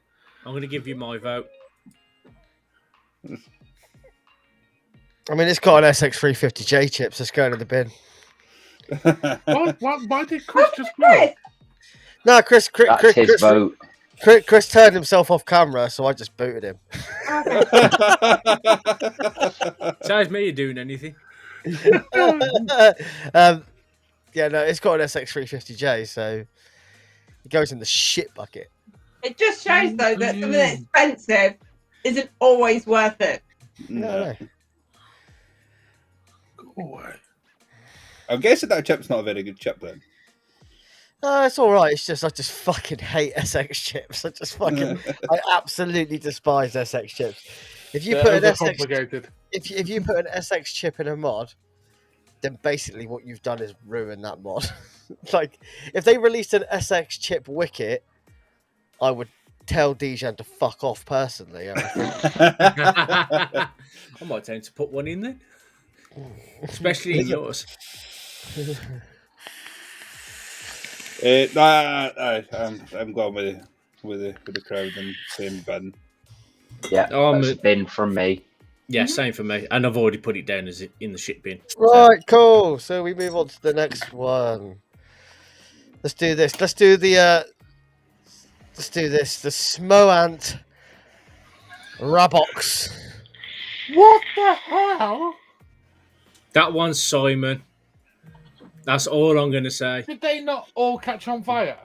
I'm going to give you my vote. I mean, it's got an SX350J chips. Let's go to the bin. Why did Chris just go? No, Chris vote. Chris turned himself off camera, so I just booted him. Says me you're doing anything. Yeah, no, it's got an SX350J, so it goes in the shit bucket. It just shows, though, that something that's expensive isn't always worth it. No. Go away. I'm guessing that chip's not a very good chip then. It's all right. It's just I just fucking hate SX chips. I absolutely despise SX chips. If you put an SX, if you put an SX chip in a mod, then basically what you've done is ruin that mod. Like if they released an SX chip Wicket, I would tell Dijon to fuck off personally. I might tend to put one in then, especially in yours. I'm going with the crowd and same bin. Yeah, that's a bin from me. Yeah, same for me. And I've already put it down as in the shit bin. Right, cool. So we move on to the next one. Let's do this. Let's do this. The Smoant Rabox. What the hell? That one's Simon. That's all I'm going to say. Did they not all catch on fire?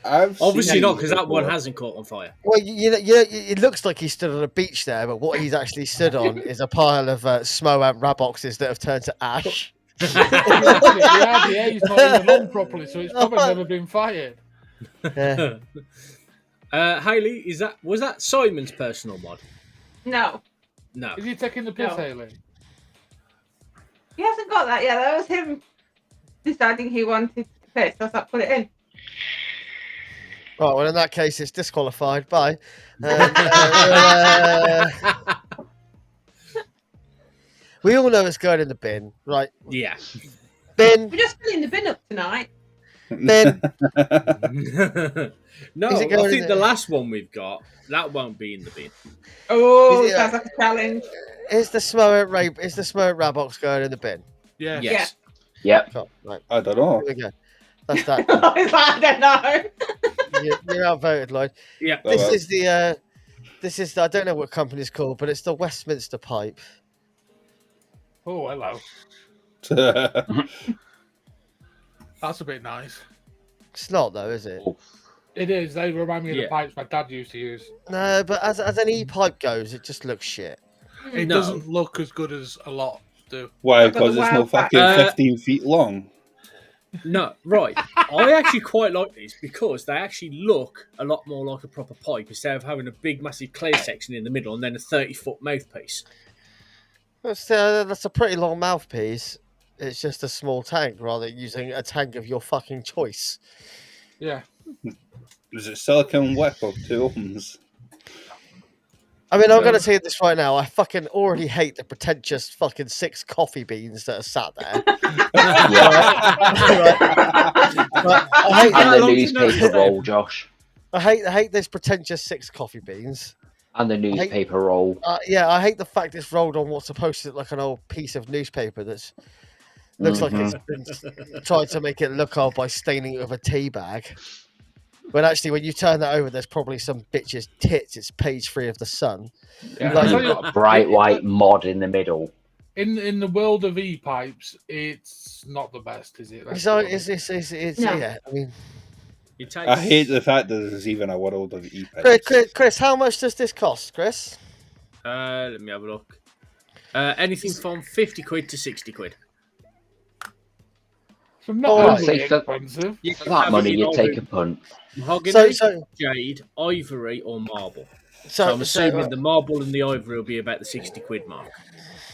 Obviously not, because that one hasn't caught on fire. Well, it looks like he stood on a beach there, but what he's actually stood on is a pile of Smoant Raboxes that have turned to ash. The RDA's not even on properly, so it's probably never been fired. Yeah. Hayley, was that Simon's personal mod? No. Is he taking the piss, No. Hayley? He hasn't got that yet. That was him deciding he wanted to piss. So I put it in. Right, well, in that case, it's disqualified. Bye. We all know it's going in the bin, right? Yeah. Bin. We're just filling the bin up tonight. Bin. No, I think the last one we've got, that won't be in the bin. Oh, sounds like a challenge. Is the Smoant Rabox going in the bin? Yeah. Yes. Yep. Oh, right. I don't know. Here we go. That's that. I don't know. You're outvoted, Lloyd. Yeah. This is I don't know what company's called, but it's the Westminster pipe. Oh, hello. That's a bit nice. It's not though, is it? It is. They remind me of the pipes my dad used to use. No, but as an e-pipe goes, it just looks shit. It doesn't look as good as a lot do. Why? Because it's not fucking 15 feet long. No, right. I actually quite like these because they actually look a lot more like a proper pipe instead of having a big, massive clear section in the middle and then a 30-foot mouthpiece. That's a pretty long mouthpiece. It's just a small tank rather than using a tank of your fucking choice. Yeah. Is it silicone wick or 2 ohms? I mean, I'm going to tell you this right now. I fucking already hate the pretentious fucking 6 coffee beans that are sat there. I hate the newspaper roll, Josh. I hate this pretentious 6 coffee beans. And the newspaper roll. I hate the fact it's rolled on what's supposed to look like an old piece of newspaper that's looks like it's been tried to make it look old by staining it with a tea bag. When actually, when you turn that over, there's probably some bitch's tits. It's page 3 of the Sun. Yeah, like, you've got a bright white mod in the middle. In the world of e-pipes, it's not the best, is it? Yeah, I mean, I hate the fact that there's even a world of e-pipes. Chris, how much does this cost, Chris? Let me have a look. Anything from 50 quid to 60 quid. So not expensive. For that money, you take a punt. Mahogany, jade, ivory, or marble. So I'm assuming the marble and the ivory will be about the 60 quid mark.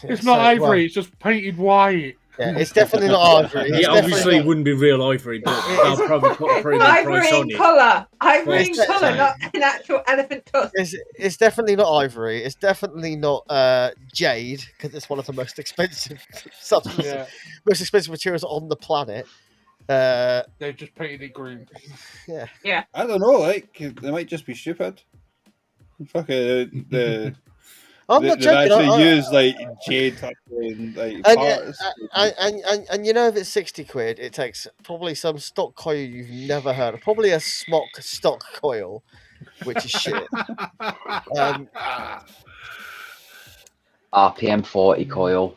It's not ivory, it's just painted white. Yeah, it's definitely not ivory. Yeah, obviously it wouldn't be real ivory, but they'll probably put a premium price on it. Ivory in colour, not an actual elephant tusk. It's definitely not ivory. It's definitely not jade, because it's one of the most expensive substances, most expensive materials on the planet. They've just painted it green. Yeah. I don't know. Like they might just be stupid. Fucking I'm not joking. They actually use like jade parts. And you know, if it's 60 quid, it takes probably some stock coil you've never heard of. Probably a stock coil, which is shit. RPM 40 coil.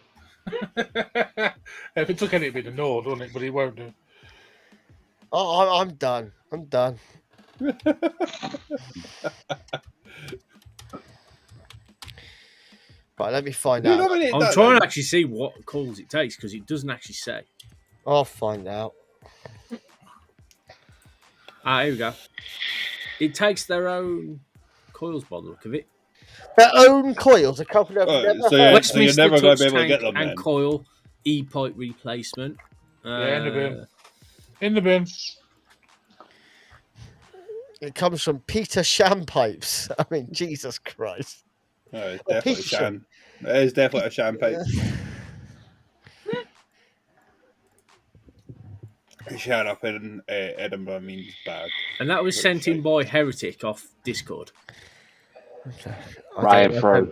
If it took any, it'd be the Nord, wouldn't it? But it won't do. Oh, I'm done. I'm done. Right, let me find out. I'm trying to actually see what coils it takes because it doesn't actually say. I'll find out. Here we go. It takes their own coils by the look of it. Their own coils? A company I've never heard. So you're never going to be able to get them and then. coil e-pipe replacement. In the bin. In the bin. It comes from Peter Sham Pipes. I mean, Jesus Christ. No, it's definitely sham. It is definitely a sham pipe. Shut up in Edinburgh means bad. And that was sent in by Heretic off Discord. Okay. Ryan Fro.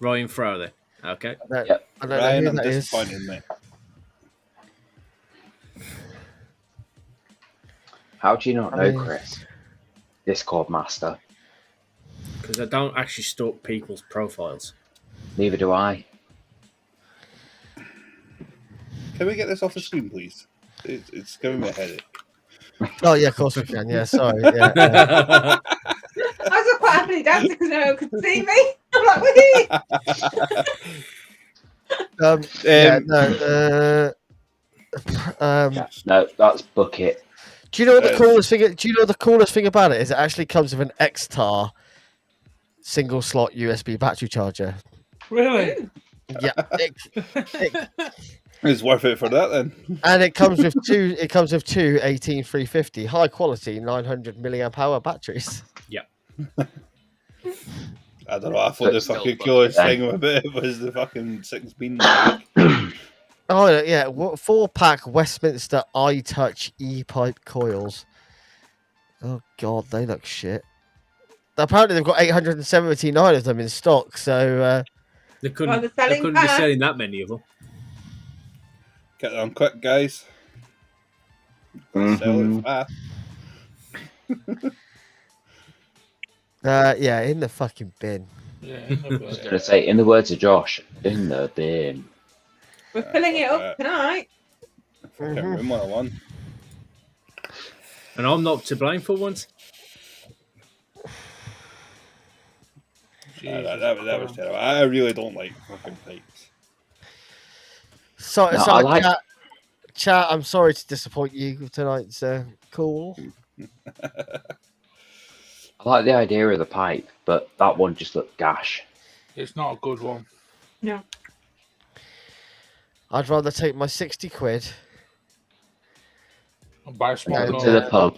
Ryan Fro then. Okay. Yep. Ryan, I'm disappointed, mate. How do you not know, Chris? Discord master. Because I don't actually stalk people's profiles. Neither do I. Can we get this off the screen, please? It's giving me a headache. Oh, yeah, of course we can. Yeah, sorry. Yeah. I was quite happily dancing because no one could see me. I'm like, wee! No, that's Bucket. Do you know what the coolest thing? Do you know the coolest thing about it is it actually comes with an XTAR single slot USB battery charger. Really? Yeah. It's worth it for that then. And it comes with two. It comes with two 18350 high quality 900 milliamp hour batteries. Yeah. I don't know. I thought the fucking coolest thing about it was the fucking 6-beam. Oh yeah, 4-pack Westminster iTouch e-pipe coils. Oh god, they look shit. Apparently they've got 879 of them in stock, so they couldn't be selling that many of them. Get them quick, guys. Sell it fast. Yeah, in the fucking bin. Yeah, in the bin. I was going to say, in the words of Josh, in the bin. We're filling it up tonight. Fucking room 101. And I'm not to blame for once. That was terrible. I really don't like fucking pipes. So chat. I'm sorry to disappoint you with tonight's call. I like the idea of the pipe, but that one just looked gash. It's not a good one. No. I'd rather take my 60 quid And buy a small Go to the pub.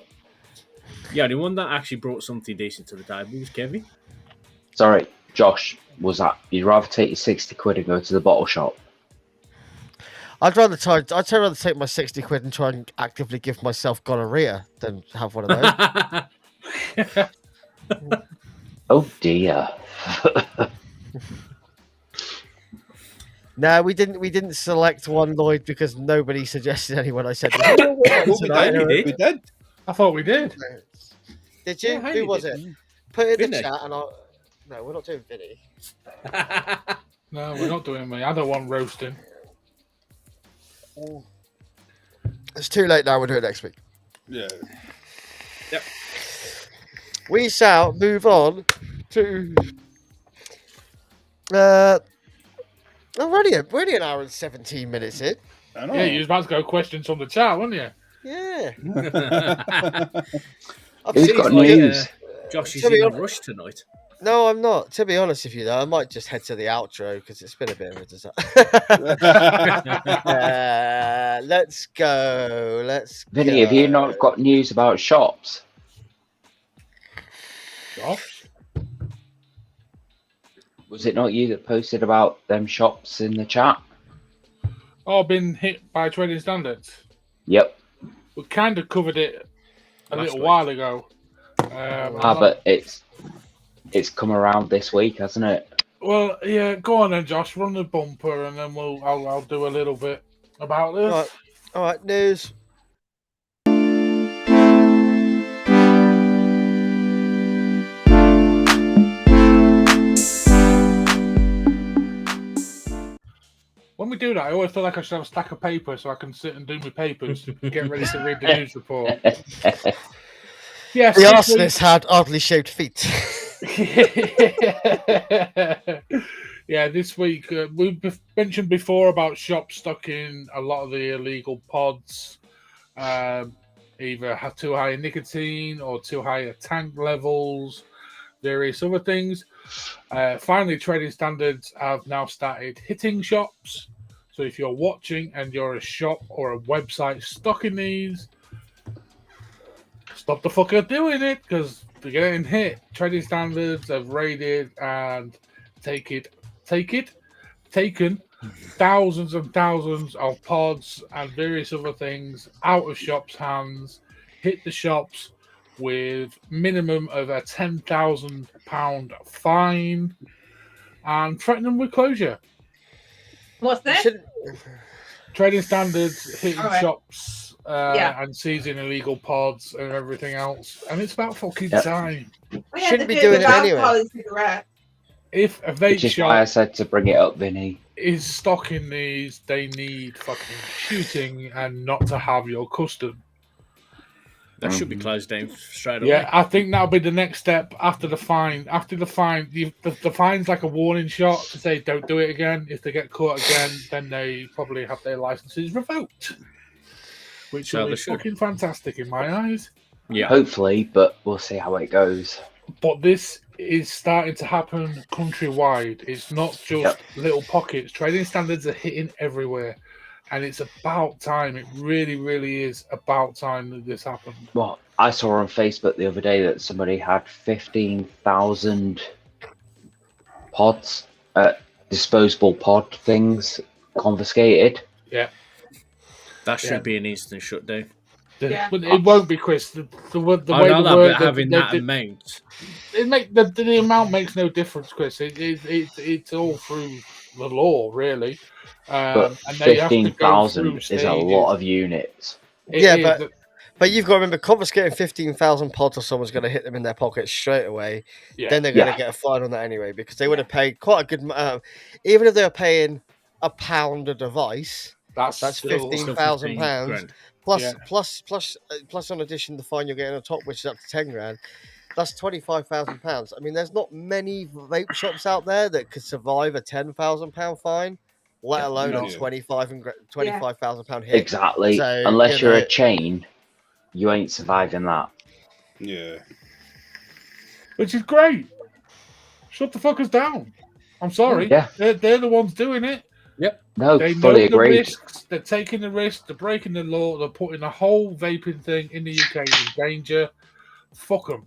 Yeah, the one that actually brought something decent to the table was Kevin. Sorry, Josh, was that you'd rather take your 60 quid and go to the bottle shop? I'd rather take my 60 quid and try and actively give myself gonorrhea than have one of those. Oh dear. No, we didn't select one, Lloyd, because nobody suggested anyone. I said, we did. I thought we did. Did you? Yeah, Who was did. it? Put it in the Vinny. chat, and I'll. No, we're not doing Vinny. No, we're not doing me. I don't want roasting. It's too late now. We'll do it next week. Yeah. Yep. We shall move on to. We're only an hour and 17 minutes in. I know. Yeah, you was about to go questions from the chat, weren't you? Yeah. Who's got news? Josh is To be in a honest- rush tonight. No, I'm not. To be honest with you, though, I might just head to the outro because it's been a bit of a disaster. Let's go. Vinny, have you not got news about shops? Josh? Was it not you that posted about them shops in the chat? Oh, been hit by trading standards. Yep. We kind of covered it a Last little week. while ago. But it's come around this week, hasn't it? Well, yeah, go on then, Josh. Run the bumper, and then I'll do a little bit about this. All right, news. When we do that, I always feel like I should have a stack of paper so I can sit and do my papers, get ready to read the news report. Yes, The arsonist had oddly shaped feet. Yeah, this week we mentioned before about shops stocking a lot of the illegal pods, either have too high in nicotine or too high tank levels, various other things. Finally, trading standards have now started hitting shops. So if you're watching and you're a shop or a website stocking these, stop the fucker doing it because they're getting hit. Trading standards have raided and taken thousands and thousands of pods and various other things out of shops' hands, hit the shops with minimum of a £10,000 fine and threaten them with closure. What's this? Trading standards hitting All right. shops and seizing illegal pods and everything else, and it's about fucking time. Oh, yeah, Shouldn't they be do doing the it anyway. alcohol and cigarettes. If a vape Which is why I shop said to bring it up, Vinny. is stocking these, they need fucking shooting and not to have your custom. That should be closed down straight away. Yeah, I think that'll be the next step after the fine. After the fine, the fine's like a warning shot to say don't do it again. If they get caught again, then they probably have their licenses revoked, which So will they be should. fucking fantastic in my eyes. Yeah. Hopefully, but we'll see how it goes. But this is starting to happen countrywide. It's not just little pockets. Trading standards are hitting everywhere. And it's about time. It really, really is about time that this happened. Well, I saw on Facebook the other day that somebody had 15,000 pods, disposable pod things confiscated. Yeah. That should be an instant shutdown. Yeah. But it won't be, Chris. The I way know the that, word but having that amount. the amount makes no difference, Chris. It's all through the law, really. But And they have to go 15,000 through is a lot of units. But you've got to remember, confiscating 15,000 pods or someone's going to hit them in their pocket straight away. Yeah. Then they're going to get a fine on that anyway because they would have paid quite a good amount. Even if they were paying £1 a device, that's still £15,000. Plus, on addition, the fine you're getting on top, which is up to 10 grand. That's £25,000. I mean, there's not many vape shops out there that could survive a £10,000 fine, let alone a £25,000 hit. Exactly. So, unless you're a chain, you ain't surviving that. Yeah. Which is great. Shut the fuckers down. I'm sorry. Yeah. They're the ones doing it. Yep. No, they fully know the agreed. risks. They're taking the risk. They're breaking the law. They're putting the whole vaping thing in the UK in danger. Fuck them.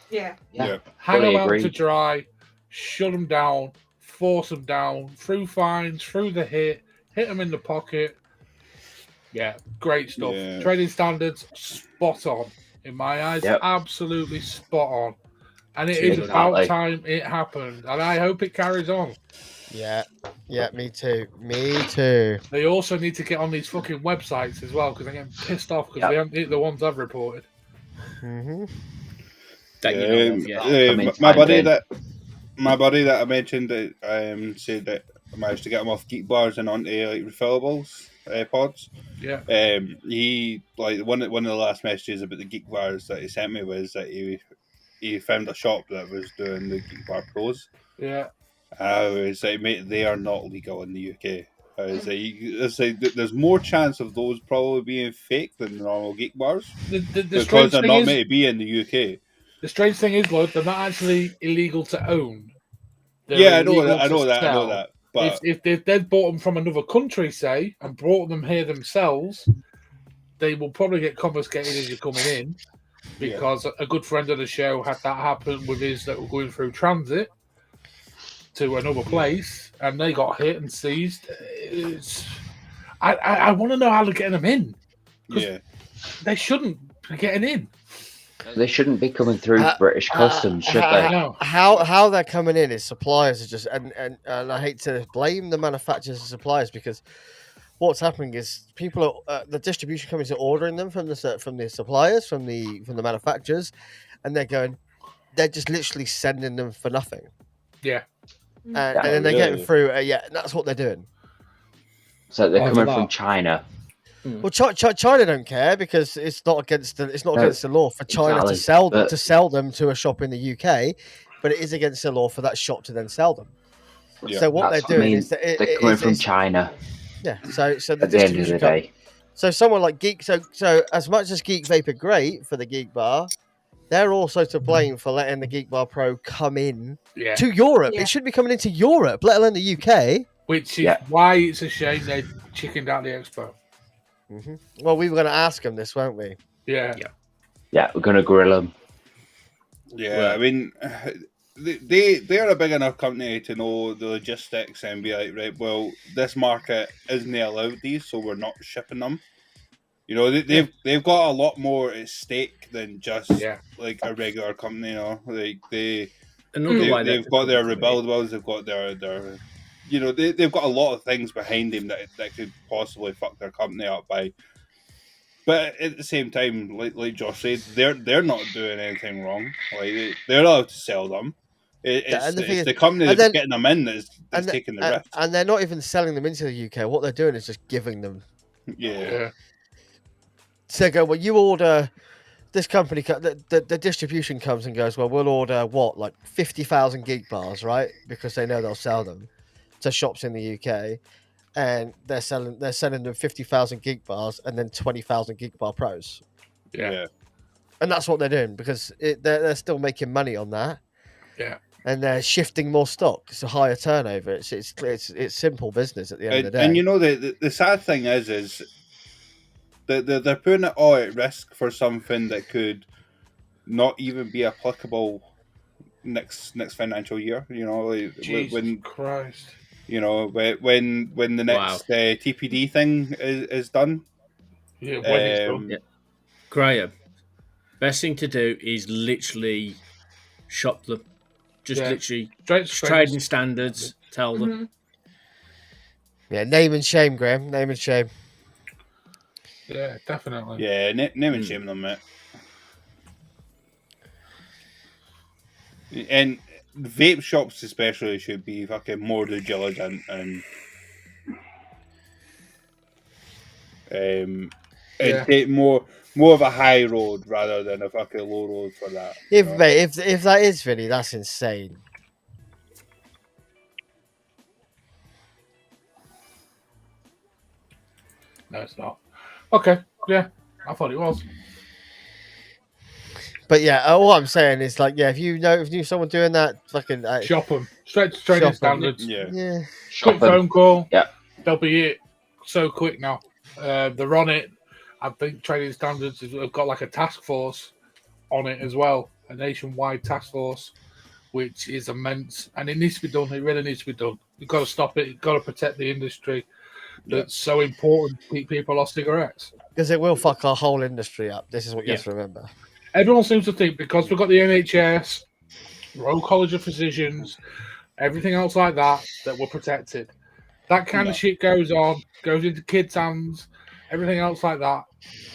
Yeah. Hang fully them out to agreed. dry. Shut them down. Force them down. Through fines. Through the hit. Hit them in the pocket. Yeah. Great stuff. Yeah. Trading standards, spot on. In my eyes, absolutely spot on. And it is about time it happened. And I hope it carries on. Yeah, me too. Me too. They also need to get on these fucking websites as well, because I'm getting pissed off because they haven't hit the ones I've reported. Mm-hmm. My buddy that I mentioned that said that I managed to get him off geek bars and onto like refillables pods. Yeah. He like one of the last messages about the geek bars that he sent me was that he found a shop that was doing the geek bar pros. Yeah. I was like, mate, they are not legal in the UK. I was like, there's more chance of those probably being fake than normal geek bars because they're not meant to be in the UK. The strange thing is, Lloyd, they're not actually illegal to own. I know that. But if they'd bought them from another country, say, and brought them here themselves, they will probably get confiscated as you're coming in, because a good friend of the show had that happen with his that were going through transit to another place, and they got hit and seized. I want to know how they're getting them in. Yeah, they shouldn't be getting in. They shouldn't be coming through British customs, should they? How they're coming in is suppliers are just and I hate to blame the manufacturers and suppliers, because what's happening is people are the distribution companies are ordering them from the suppliers, from the manufacturers, and they're just literally sending them for nothing. Yeah. And then they're getting through. That's what they're doing. So they're coming from China. Well, China don't care because it's not against the law for China to sell them to a shop in the UK, but it is against the law for that shop to then sell them. Yeah. So what they're doing is they're coming from China. Yeah. So the at the end of the day. So someone like Geek. So as much as Geek Vape are great for the Geek Bar, they're also to blame for letting the Geek Bar Pro come in to Europe. It should be coming into Europe, let alone the UK. Which is why it's a shame they chickened out the expo. Mm-hmm. Well, we were going to ask them this, weren't we? Yeah, we're going to grill them. Yeah, I mean, they're a big enough company to know the logistics and be like, right, well, this market isn't allowed these, so we're not shipping them. You know, they've got a lot more at stake than just like a regular company. You know, like they've got their rebuildables, they've got their you know, they've got a lot of things behind them that could possibly fuck their company up by. But at the same time, like Josh said, they're not doing anything wrong. Like they're allowed to sell them. It's the company that's getting them in that's taking the risk. And they're not even selling them into the UK. What they're doing is just giving them. Yeah. So they go, well, you order. This company, the distribution comes and goes, well, we'll order what, like 50,000 Geek Bars, right? Because they know they'll sell them to shops in the UK, and they're sending them 50,000 Geek Bars and then 20,000 Geek Bar Pros. Yeah. And that's what they're doing because they're still making money on that. Yeah. And they're shifting more stock. It's a higher turnover. It's simple business at the end of the day. And you know the sad thing is they're putting it all at risk for something that could not even be applicable next financial year. You know, like Jesus Christ. You know, when the next TPD thing is done. Yeah, when it's done. Graham, best thing to do is literally shop them. Just literally trading standards, tell them. Yeah, name and shame, Graham. Name and shame. Yeah, definitely. Yeah, name and shame them, mate. And vape shops especially should be fucking more due diligent and and take more of a high road rather than a fucking low road for that. Mate, if that is Vinny, that's insane. No, it's not. Okay, yeah, I thought it was. But yeah, all I'm saying is like, yeah, if you knew someone doing that, fucking shop them straight to training standards. Yeah. Quick phone call. Yeah, they'll be it so quick now. They're on it. I think training standards have got like a task force on it as well, a nationwide task force, which is immense, and it needs to be done. It really needs to be done. You've got to stop it. You've got to protect the industry that's so important to keep people off cigarettes. Because it will fuck our whole industry up. This is what you have to remember. Everyone seems to think because we've got the NHS, Royal College of Physicians, everything else like that we're protected. That kind of shit goes into kids' hands, everything else like that.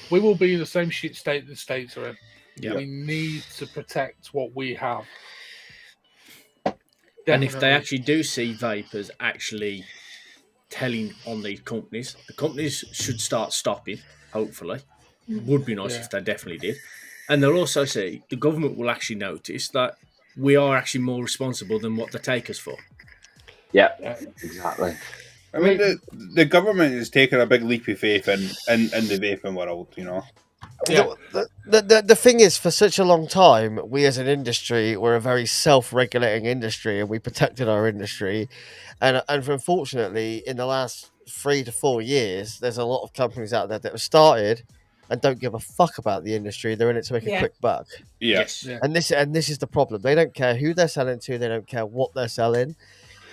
We will be in the same shit state the states are in. Yep. We need to protect what we have. Definitely. And if they actually do see vapors actually telling on these companies, the companies should start stopping, hopefully. Would be nice if they definitely did. And they'll also see, the government will actually notice that we are actually more responsible than what they take us for. Yeah, exactly. I mean, the government is taking a big leap of faith in the vaping world, you know. Yeah. The thing is, for such a long time, we as an industry were a very self-regulating industry, and we protected our industry. And unfortunately, in the last 3 to 4 years, there's a lot of companies out there that have started and don't give a fuck about the industry. They're in it to make a quick buck. Yes. Yeah. And this is the problem. They don't care who they're selling to. They don't care what they're selling.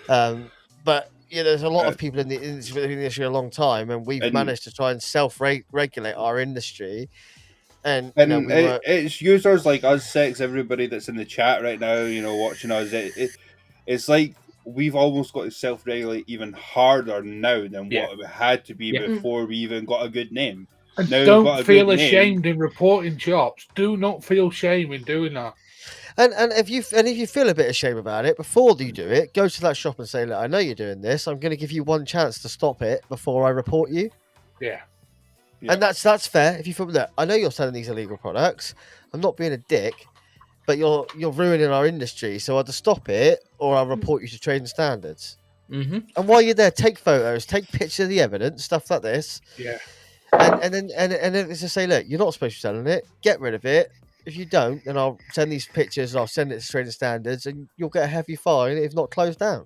But there's a lot of people in the industry a long time, and we've managed to try and self-regulate our industry. And it's users like us six, everybody that's in the chat right now, watching us. It's like we've almost got to self-regulate even harder now than what it had to be before we even got a good name. And now don't feel ashamed in reporting shops. Do not feel shame in doing that. And if you feel a bit ashamed about it, before you do it, go to that shop and say, "Look, I know you're doing this. I'm going to give you one chance to stop it before I report you." Yeah. And that's fair. If you feel that I know you're selling these illegal products, I'm not being a dick, but you're ruining our industry. So either stop it or I'll report you to trading standards. Mm-hmm. And while you're there, take photos, take pictures of the evidence, stuff like this. Yeah. And then it's just say, look, you're not supposed to be selling it. Get rid of it. If you don't, then I'll send these pictures and I'll send it to trading standards, and you'll get a heavy fine if not closed down.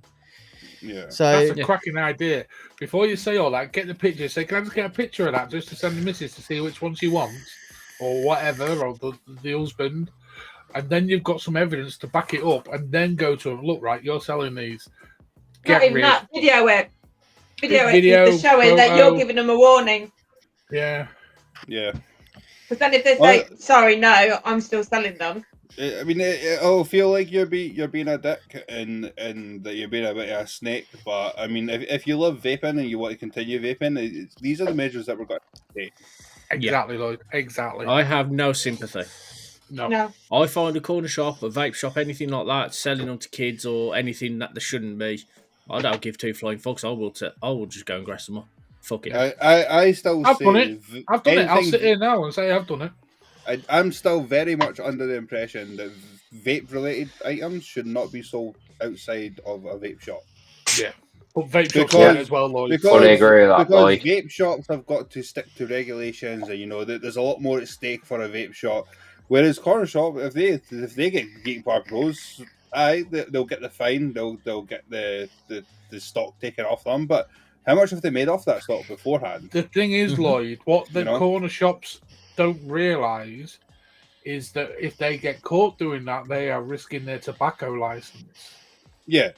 Yeah, so that's a cracking idea. Before you say all that, get the picture. Say, can I just get a picture of that just to send the missus to see which one she wants, or whatever, or the husband, and then you've got some evidence to back it up, and then go to them. Look, right, you're selling these. Not even that. Video it. To show it that you're giving them a warning. Yeah. Yeah. Because then if they say, "Sorry, no, I'm still selling them." I mean, it'll feel like you're being a dick and that you're being a bit of a snake. But I mean, if you love vaping and you want to continue vaping, these are the measures that we're going to take. Exactly, Lloyd. Exactly. I have no sympathy. No. I find a corner shop, a vape shop, anything like that, selling them to kids or anything that they shouldn't be. I don't give two flying fucks. I will just go and grass them up. Fuck it. I still I've say done it. I've done it. I'll sit here now and say I've done it. I'm still very much under the impression that vape-related items should not be sold outside of a vape shop. Yeah, but vape shops as well, Lloyd. Fully agree with that, because Lloyd. Vape shops have got to stick to regulations, and there's a lot more at stake for a vape shop. Whereas corner shop, if they get Geek Bar Pros, they'll get the fine, they'll get the stock taken off them. But how much have they made off that stock beforehand? The thing is, Lloyd, what the corner shops don't realise is that if they get caught doing that, they are risking their tobacco license. Yeah.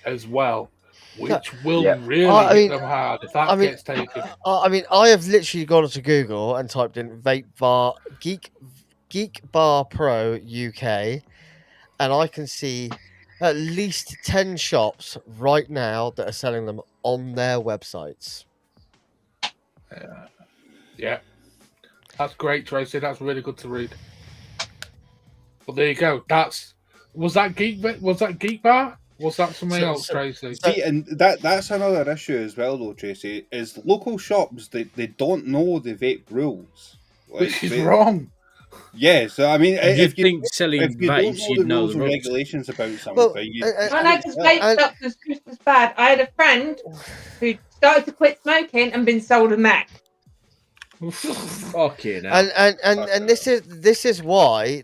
As well, which will really hit them hard if that gets taken. I have literally gone to Google and typed in vape bar Geek Bar Pro UK, and I can see at least 10 shops right now that are selling them on their websites. Yeah. That's great, Tracy. That's really good to read. But there you go. Was that Geek Bar? Was that something else, Tracy? See, and that's another issue as well, though, Tracy. Is local shops they don't know the vape rules, which is wrong. Yeah, so I mean, if you think selling vapes, you'd know the rules. Regulations about something. Because vape shops was just as bad. I had a friend who started to quit smoking and been sold a Mac. Fucking hell. And this is why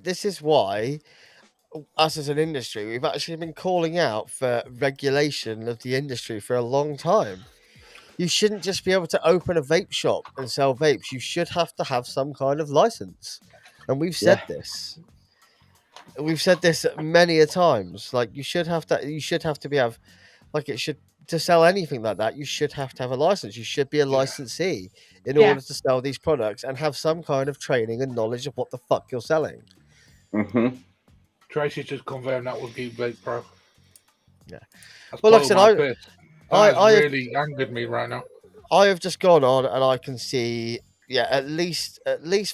us as an industry, we've actually been calling out for regulation of the industry for a long time. You shouldn't just be able to open a vape shop and sell vapes. You should have to have some kind of license. And we've said this. We've said this many a times. Like you should have to have like it should to sell anything like that, you should have to have a license. You should be a licensee in order to sell these products and have some kind of training and knowledge of what the fuck you're selling. Mm-hmm. Tracy just confirmed that was Geek Vape Pro. Yeah. That's well, like I said, I really angered me right now. I have just gone on and I can see, at least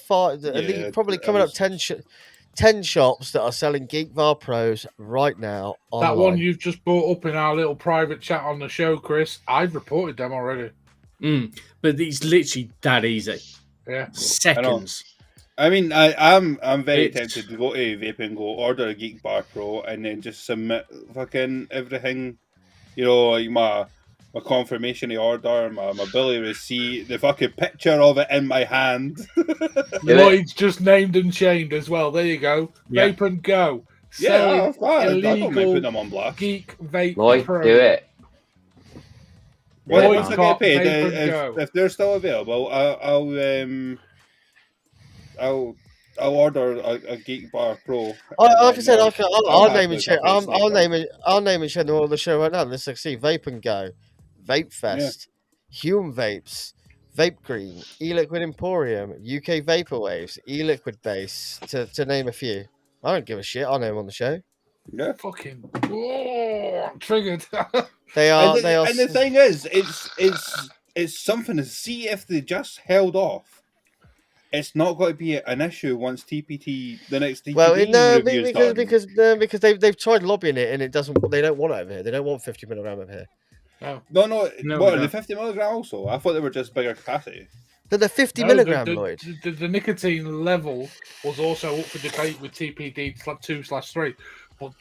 five, probably coming up 10 shops that are selling Geek Var Pros right now. Online. That one you've just brought up in our little private chat on the show, Chris, I've reported them already. But it's literally that easy. Yeah. Seconds. I mean, I'm very tempted to go to Vape and go order a Geek Bar Pro and then just submit fucking everything, like my confirmation of order, my billing receipt, the fucking picture of it in my hand. Lloyd's just named and chained as well. There you go. Yeah. Vape and go. Yeah, I don't mind illegal putting them on blast. Geek Vape Lloyd, Pro. do it. Once I get paid, if they're still available, I'll order a Geek Bar Pro. Like I said, I'll name and share. I'll name and share them all on the show right now. Let's see: Vape and Go, Vape Fest, Hume Vapes, Vape Green, E-Liquid Emporium, UK Vaporwaves, E-Liquid Base, to name a few. I don't give a shit. I'll name them on the show. Yeah, fucking triggered. They are. And the thing is, it's something to see if they just held off. It's not going to be an issue once the next TPD review is done. because they've tried lobbying it and it doesn't. They don't want it over here. They don't want 50 milligram over here. No. What, the 50 milligram also? I thought they were just bigger capacity. But the 50 milligram, Lloyd. The nicotine level was also up for debate with TPD 2/3, but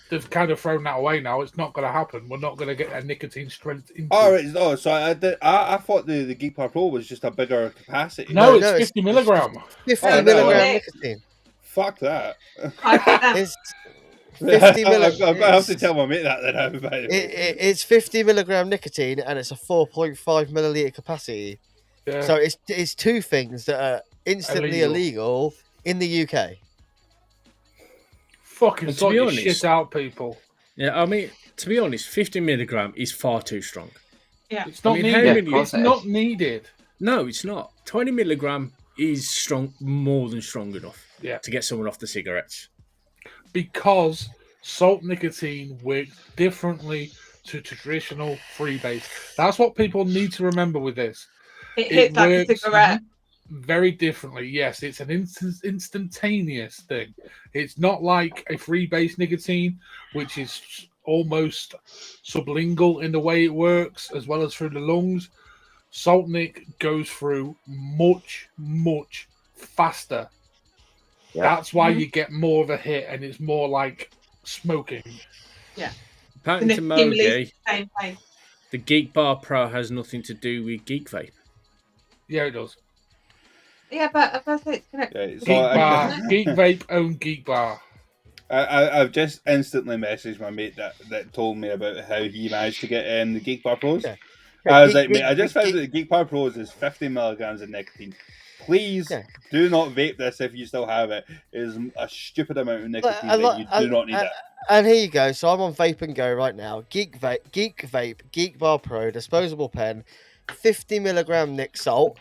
they've kind of thrown that away now. It's not going to happen. We're not going to get a nicotine strength. So I thought the Geek Bar Pro was just a bigger capacity. No, it's 50 milligram. 50 milligram nicotine. Fuck that. It's 50 milligram. I'm going to have to tell my mate that then. It's 50 milligram nicotine and it's a 4.5 milliliter capacity. Yeah. So it's two things that are instantly illegal in the UK. Fucking sort your shit out, people. Yeah, I mean, to be honest, 50 milligram is far too strong. Yeah, it's not needed. It's not needed. No, it's not. 20 milligram is strong, more than strong enough. Yeah. To get someone off the cigarettes. Because salt nicotine works differently to traditional freebase. That's what people need to remember with this. It hits like a cigarette. Very differently, yes. It's an instantaneous thing. It's not like a freebase nicotine, which is almost sublingual in the way it works, as well as through the lungs. Salt nic goes through much, much faster. Yeah. That's why you get more of a hit, and it's more like smoking. Yeah. Apparently to Mogi, the Geek Bar Pro has nothing to do with Geek Vape. Yeah, it does. Yeah, but it's connected. Geek Vape own Geek Bar. I've just instantly messaged my mate that told me about how he managed to get the Geek Bar Pros. Yeah. I was like, mate, I just found that the Geek Bar Pros is 50 milligrams of nicotine. Please do not vape this if you still have it. It is a stupid amount of nicotine that you do not need it. And here you go. So I'm on Vape and Go right now. Geek Vape, Geek Bar Pro, disposable pen, 50 milligram nic salt,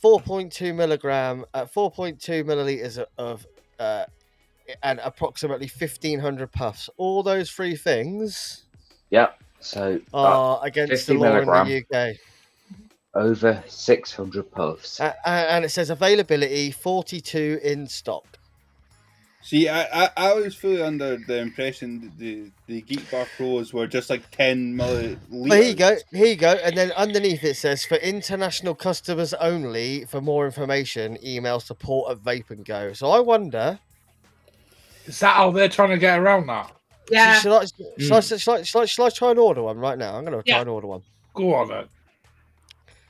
4.2 milligram, 4.2 milliliters of, and approximately 1,500 puffs. All those three things. Yeah. So are against the law in the UK. Over 600 puffs. And it says availability 42 in stock. See, I was fully under the impression that the Geek Bar Pros were just like 10 milliliters. Well, here you go. And then underneath it says, for international customers only, for more information, email support@Vape&Go. So I wonder... Is that how they're trying to get around that? Yeah. Shall I try and order one right now? I'm going to try and order one. Go on then.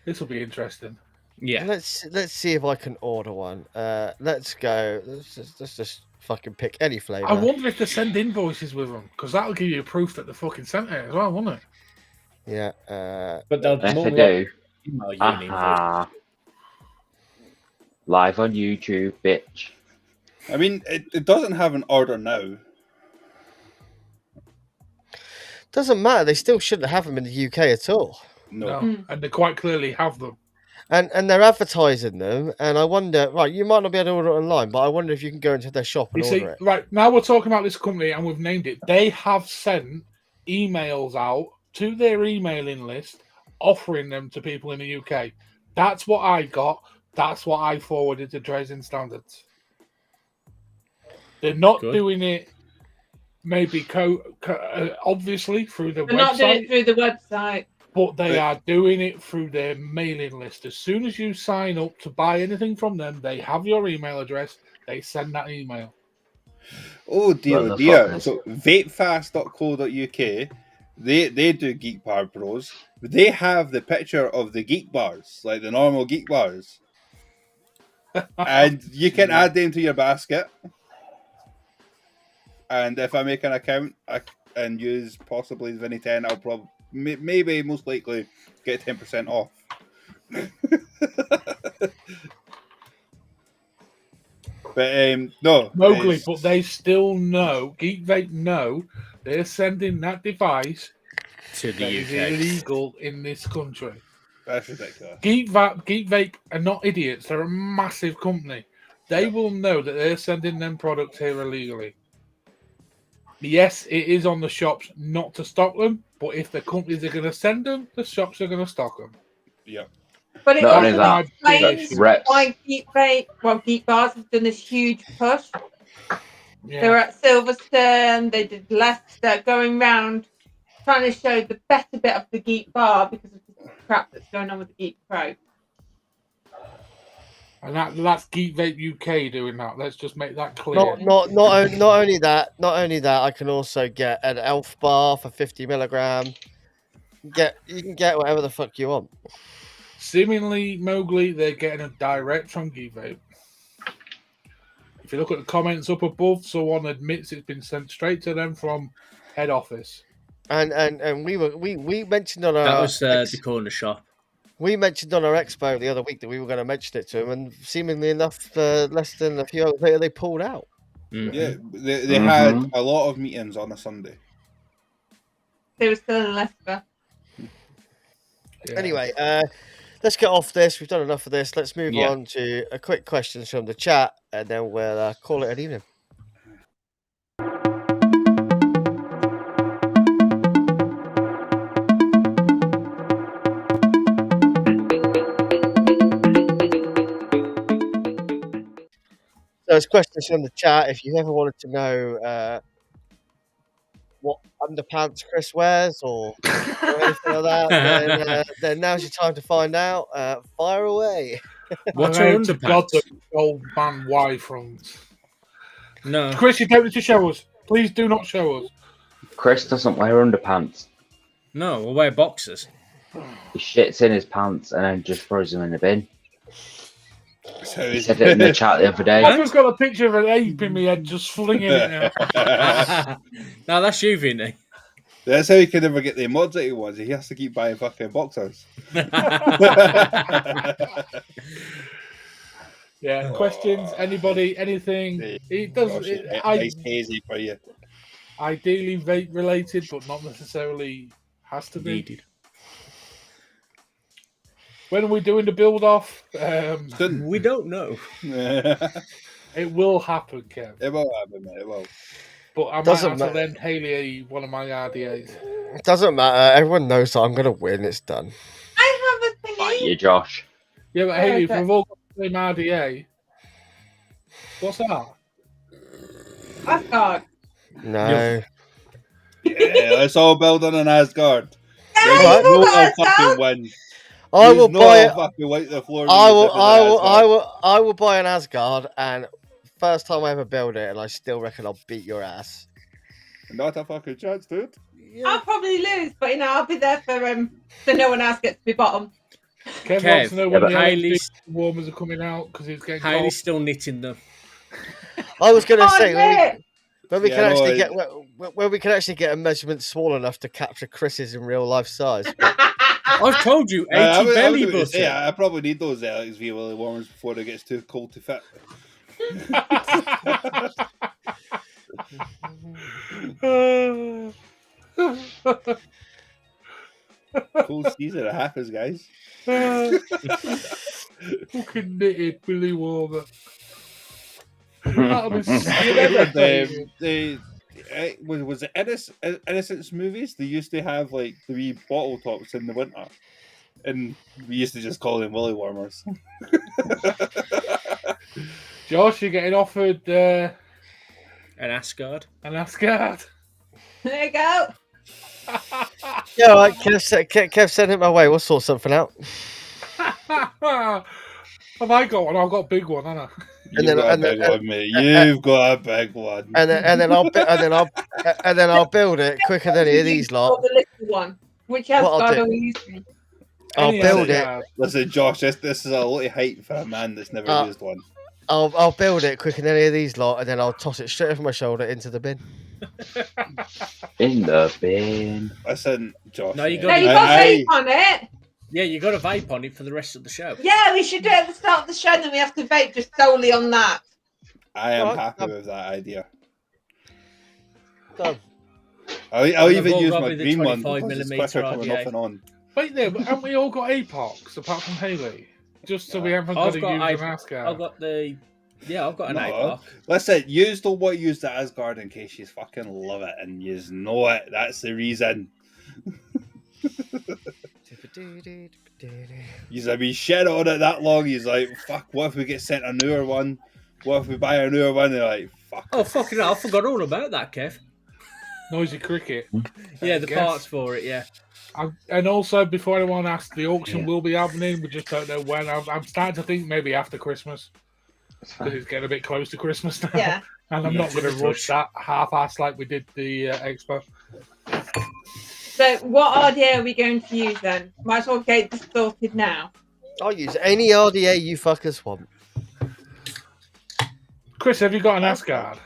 This will be interesting. Yeah. Let's see if I can order one. Let's go. Let's just fucking pick any flavour. I wonder if they send invoices with them, because that'll give you proof that they fucking sent it as well, won't it? Yeah. But they'll If more they do. email you an invoice. Live on YouTube, bitch. I mean, it doesn't have an order now. Doesn't matter. They still shouldn't have them in the UK at all. No. And they quite clearly have them. And they're advertising them, and I wonder, right, you might not be able to order it online, but I wonder if you can go into their shop and order it. Right, now we're talking about this company and we've named it. They have sent emails out to their emailing list offering them to people in the UK. That's what I got. That's what I forwarded to Dresden Standards. They're not doing it maybe obviously through the website. They're not doing it through the website. But they are doing it through their mailing list. As soon as you sign up to buy anything from them, they have your email address. They send that email. Oh dear, dear. So vapefast.co.uk, they do Geek Bar Pros. They have the picture of the Geek Bars, like the normal Geek Bars. And you can add them to your basket. And if I make an account and use possibly Vinny 10, I'll probably... maybe most likely get 10% off. But no, Mowgli, but they still know, Geek Vape know, they're sending that device to the UK. Is illegal in this country. That's ridiculous. Geek Vape are not idiots. They're a massive company. They will know that they're sending them products here illegally. Yes, it is on the shops not to stock them, but if the companies are going to send them, the shops are going to stock them. Yeah. But it Not also only explains why Geek Bars have done this huge push. Yeah. They were at Silverstone, they did Leicester, going round trying to show the better bit of the Geek Bar because of the crap that's going on with the Geek Pro. And that's Geek Vape UK doing that. Let's just make that clear. Not only that, I can also get an Elf bar for 50 milligram. You can get whatever the fuck you want. Seemingly, Mowgli, they're getting a direct from Geek Vape. If you look at the comments up above, someone admits it's been sent straight to them from head office. And we mentioned on our that was the corner shop. We mentioned on our expo the other week that we were going to mention it to them, and seemingly enough, less than a few hours later, they pulled out. Mm-hmm. Yeah, they had a lot of meetings on a Sunday. They were still in Leicester. Yeah. Anyway, let's get off this. We've done enough of this. Let's move on to a quick questions from the chat, and then we'll call it an evening. So there's questions from the chat. If you ever wanted to know what underpants Chris wears or anything like that, then now's your time to find out. Fire away. What's your underpants? Old man Y front. No. Chris, you don't need to show us. Please do not show us. Chris doesn't wear underpants. No, we'll wear boxers. He shits in his pants and then just throws them in the bin. He said it in the chat the other day. I've just got a picture of an ape in my head just flinging it out. No, that's you, Vinny. That's how he can never get the mods that he wants. He has to keep buying fucking boxers. Yeah, questions? Anybody? Anything? It doesn't. Nice hazy for you. Ideally vape related, but not necessarily has to be. Needed. When are we doing the build off? We don't know. It will happen, Kev. It will happen, mate. It will. But I might have to lend Haley one of my RDAs. It doesn't matter. Everyone knows that I'm going to win. It's done. I have a thingy. Fight you, Josh. Yeah, but Haley, if we've all got the same RDA, what's that? Asgard. No. Yeah, let's all build on an Asgard. Yeah, There's you've all no got fucking Asgard. win. I will buy it. Fucking wipe the floor. I will buy an Asgard, and first time I ever build it, and I still reckon I'll beat your ass. Not a fucking chance, dude. Yeah. I'll probably lose, but I'll be there for so no one else gets to be bottom. Kev wants to know when the Hayley warmers are coming out because he's getting Hayley's cold. still knitting them. I was going to say when we can actually get a measurement small enough to capture Chris's in real life size. I've told you, 80 belly button. Yeah, I probably need those LXV Willy warmers before it gets too cold to fit. Cool season it happens, guys. Fucking knitted Billy Warmer. Was it Innocence movies? They used to have like the wee bottle tops in the winter, and we used to just call them willy warmers. Josh, you're getting offered an Asgard. An Asgard. There you go. Yeah, right. Kev sent it my way. We'll sort something out. Have I got one? I've got a big one, haven't I? You've got a big one, mate. You've got a big one. And then I'll build it quicker than any of these lot. The little one. Which Asgard are we using? I'll build it. Listen, Josh, this is a lot of height for a man that's never used one. I'll build it quicker than any of these lot, and then I'll toss it straight over my shoulder into the bin. In the bin. Listen, Josh. No, you got vape on it. Yeah, you got a vape on it for the rest of the show. Yeah, we should do it at the start of the show, and then we have to vape just solely on that. I am happy with that idea. Done. I'll even use my green one because it's quicker coming off and on. Wait there, but haven't we all got APOCs apart from Hayley? Just so we haven't got to use an Asgard. I've got an APOC. Listen, you don't want to use the Asgard in case you fucking love it and you know it. That's the reason. He's a wee shit on it that long. He's like, fuck, what if we get sent a newer one? What if we buy a newer one? They're like, fuck. Oh, fucking hell, I forgot all about that, Kev. Noisy Cricket. Yeah, the parts for it, yeah. And also, before anyone asks, the auction will be happening. We just don't know when. I'm starting to think maybe after Christmas. Because it's getting a bit close to Christmas now. Yeah. And I'm not going to rush that half-ass like we did the expo. So, what RDA are we going to use then? Might as well get this sorted now. I'll use any RDA you fuckers want. Chris, have you got an Asgard?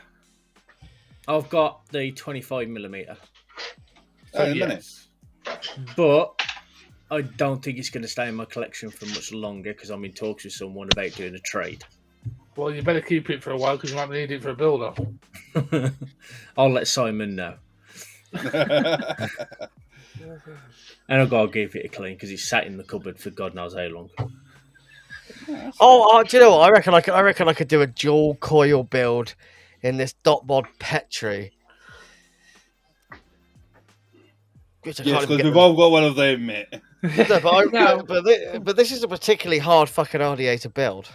I've got the 25mm. Yes. But I don't think it's going to stay in my collection for much longer because I'm in talks with someone about doing a trade. Well, you better keep it for a while because you might need it for a build-up. I'll let Simon know. And I've got to give it a clean because he's sat in the cupboard for God knows how long. Oh, do you know what? I reckon I could do a dual coil build in this dot mod Petri. Yes, because we've all got one of them, mate. No, but this is a particularly hard fucking RDA to build.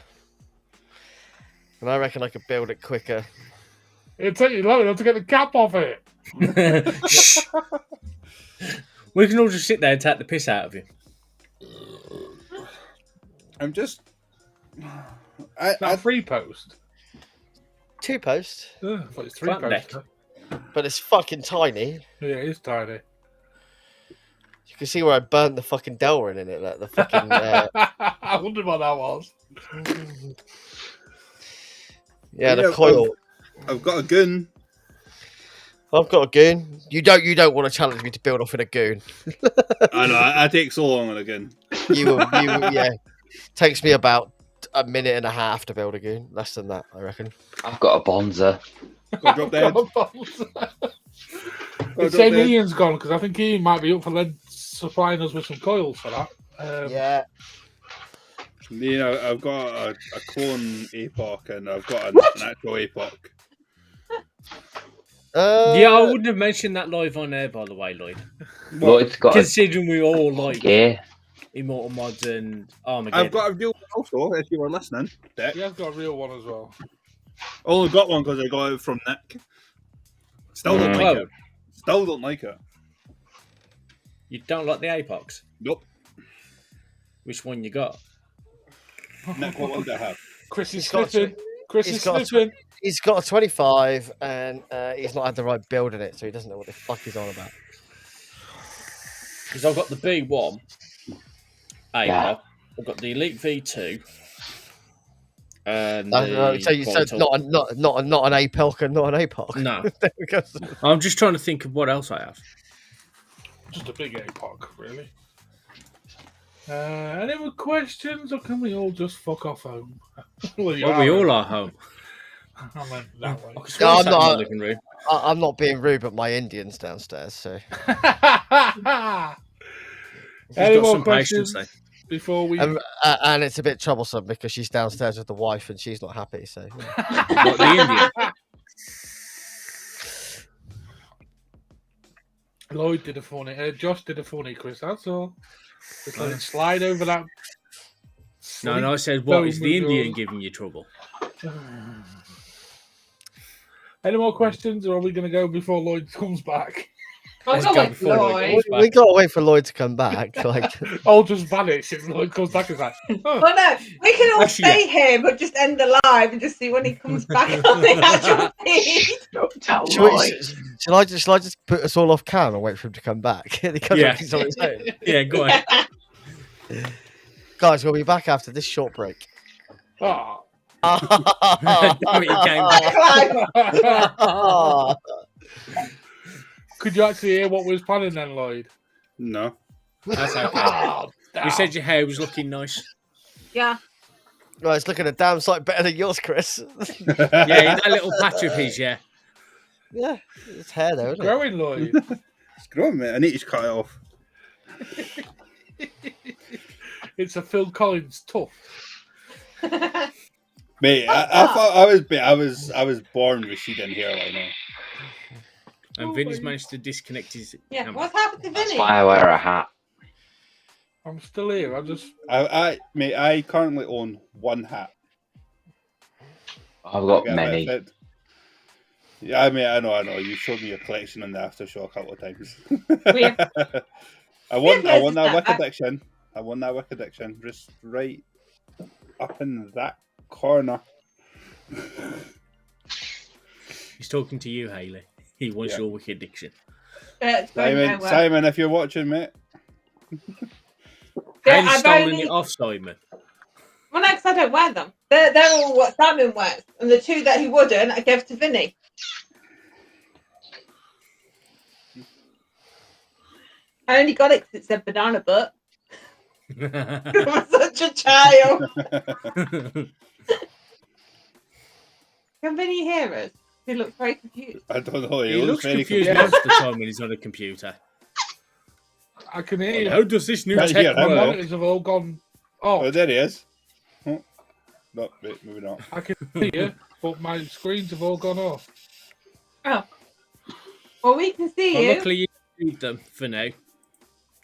And I reckon I could build it quicker. It'll take you long enough to get the cap off it. We can all just sit there and take the piss out of you. I'm just... That 3 post? 2 posts. I thought it's 3 posts. But it's fucking tiny. Yeah, it is tiny. You can see where I burnt the fucking Delrin in it. Like the fucking. I wondered what that was. Yeah, the coil. I've got a gun. I've got a goon. You don't want to challenge me to build off in a goon. I know. I take so long on a gun. Yeah. Takes me about a minute and a half to build a goon. Less than that, I reckon. I've got a Bonza. Drop dead. It's saying Ian's gone because I think Ian might be up for supplying us with some coils for that. Yeah. You know, I've got a clone APOC and I've got an actual APOC. Yeah, I wouldn't have mentioned that live on air, by the way, Lloyd. Lloyd's got considering we all like yeah. Immortal Mods and Armageddon. I've got a real one also, if you were listening. He has got a real one as well. Only got one because I got it from Nick. Still don't like Clone. it. Still don't like it. You don't like the Apox? Nope. Which one you got? Nick, what one do I have? Chris is got sniffing. Chris is got a sniffing. He's got a 25 and he's not had the right build in it, so he doesn't know what the fuck he's on about. Because I've got the B1 Apox. Yeah. I've got the Elite V2. And So the not an APOC and not an APOC. No. There we go. I'm just trying to think of what else I have. Just a big APOC, really. Any more questions, or can we all just fuck off home? We all are home. I meant that way. I'm not being rude, but my Indian's downstairs, so. Any got more some questions patience, before we? And it's a bit troublesome because she's downstairs with the wife and she's not happy. So. What, the Indian? Lloyd did a funny. Josh did a funny, Chris. That's all. Just let it slide over that. No, I said, what is the Indian giving you trouble? Any more questions, or are we going to go before Lloyd comes back? Let's go before Lloyd. We got to wait for Lloyd to come back. Like, I'll just vanish if Lloyd comes back and like, Well, no, we can all stay here, but just end the live and just see when he comes back on the actual feed. Don't tell shall I just put us all off cam and wait for him to come back? Yeah. Yeah, go ahead. Guys, we'll be back after this short break. oh. Could you actually hear what we was planning then, Lloyd? No. That's okay. You said your hair was looking nice. Yeah. Well, it's looking a damn sight better than yours, Chris. Yeah, that little patch of his, yeah. Yeah, it's hair though, isn't it? Growing, Lloyd. It's growing, mate. I need to cut it off. It's a Phil Collins tuft. Mate, I thought I was born receding hairline. And Vinny's managed to disconnect his camera. What's happened to Vinny? That's why I wear a hat. I'm still here. I currently own one hat. I've got many. Yeah, I mean, I know. You showed me your collection in the after show a couple of times. I won that wicked addiction. I won that wicked addiction just right up in that corner. He's talking to you, Hayley. He wants your wicked addiction. Simon, if you're watching, mate. Hayley's stolen it off, Simon. Well, no, because I don't wear them. They're all what Simon wears. And the two that he wouldn't, I gave to Vinny. I only got it because it said banana butt. I'm such a child. Can Vinny hear us? He looks very confused. I don't know. He looks confused most of the time when he's on a computer. I can hear you. How does this new tech My work? monitors have all gone off. Oh, there he is. Oh. No, wait, maybe not. I can hear you, but my screens have all gone off. Oh. Well, we can see Well, you. luckily you need them for now.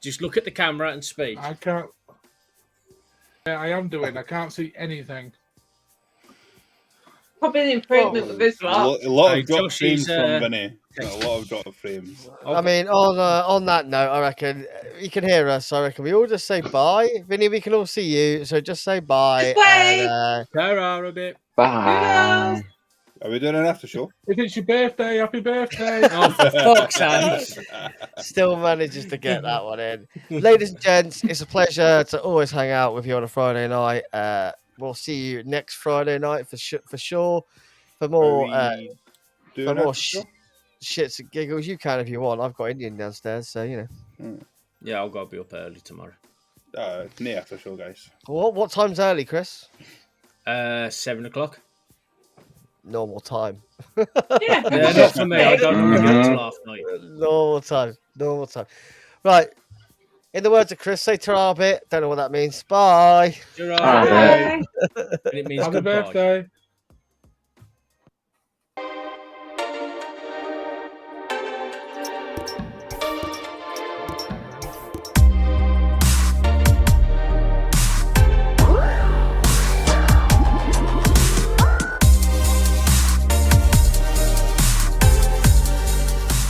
Just look at the camera and speak. I can't. Yeah, I am doing. I can't see anything. Probably an improvement with this lot. A lot of drop frames from Vinny. A lot of drop frames. I mean, on that note, I reckon you can hear us. I reckon we all just say bye. Vinny, we can all see you, so just say bye. Tara a bit. Bye. Are we doing an after show? If it's your birthday, happy birthday. Oh, for fuck's sake. Still manages to get that one in. Ladies and gents, it's a pleasure to always hang out with you on a Friday night. We'll see you next Friday night for sure. For more, shits and giggles, you can if you want. I've got Indian downstairs, so you know. Yeah, I've got to be up early tomorrow. No after show, guys. What time's early, Chris? 7 o'clock. Normal time. Yeah, not for me. I don't know until half night. Normal time. Right. In the words of Chris, say ta-ra a bit. Don't know what that means. Bye. Bye. And it means Happy goodbye. birthday.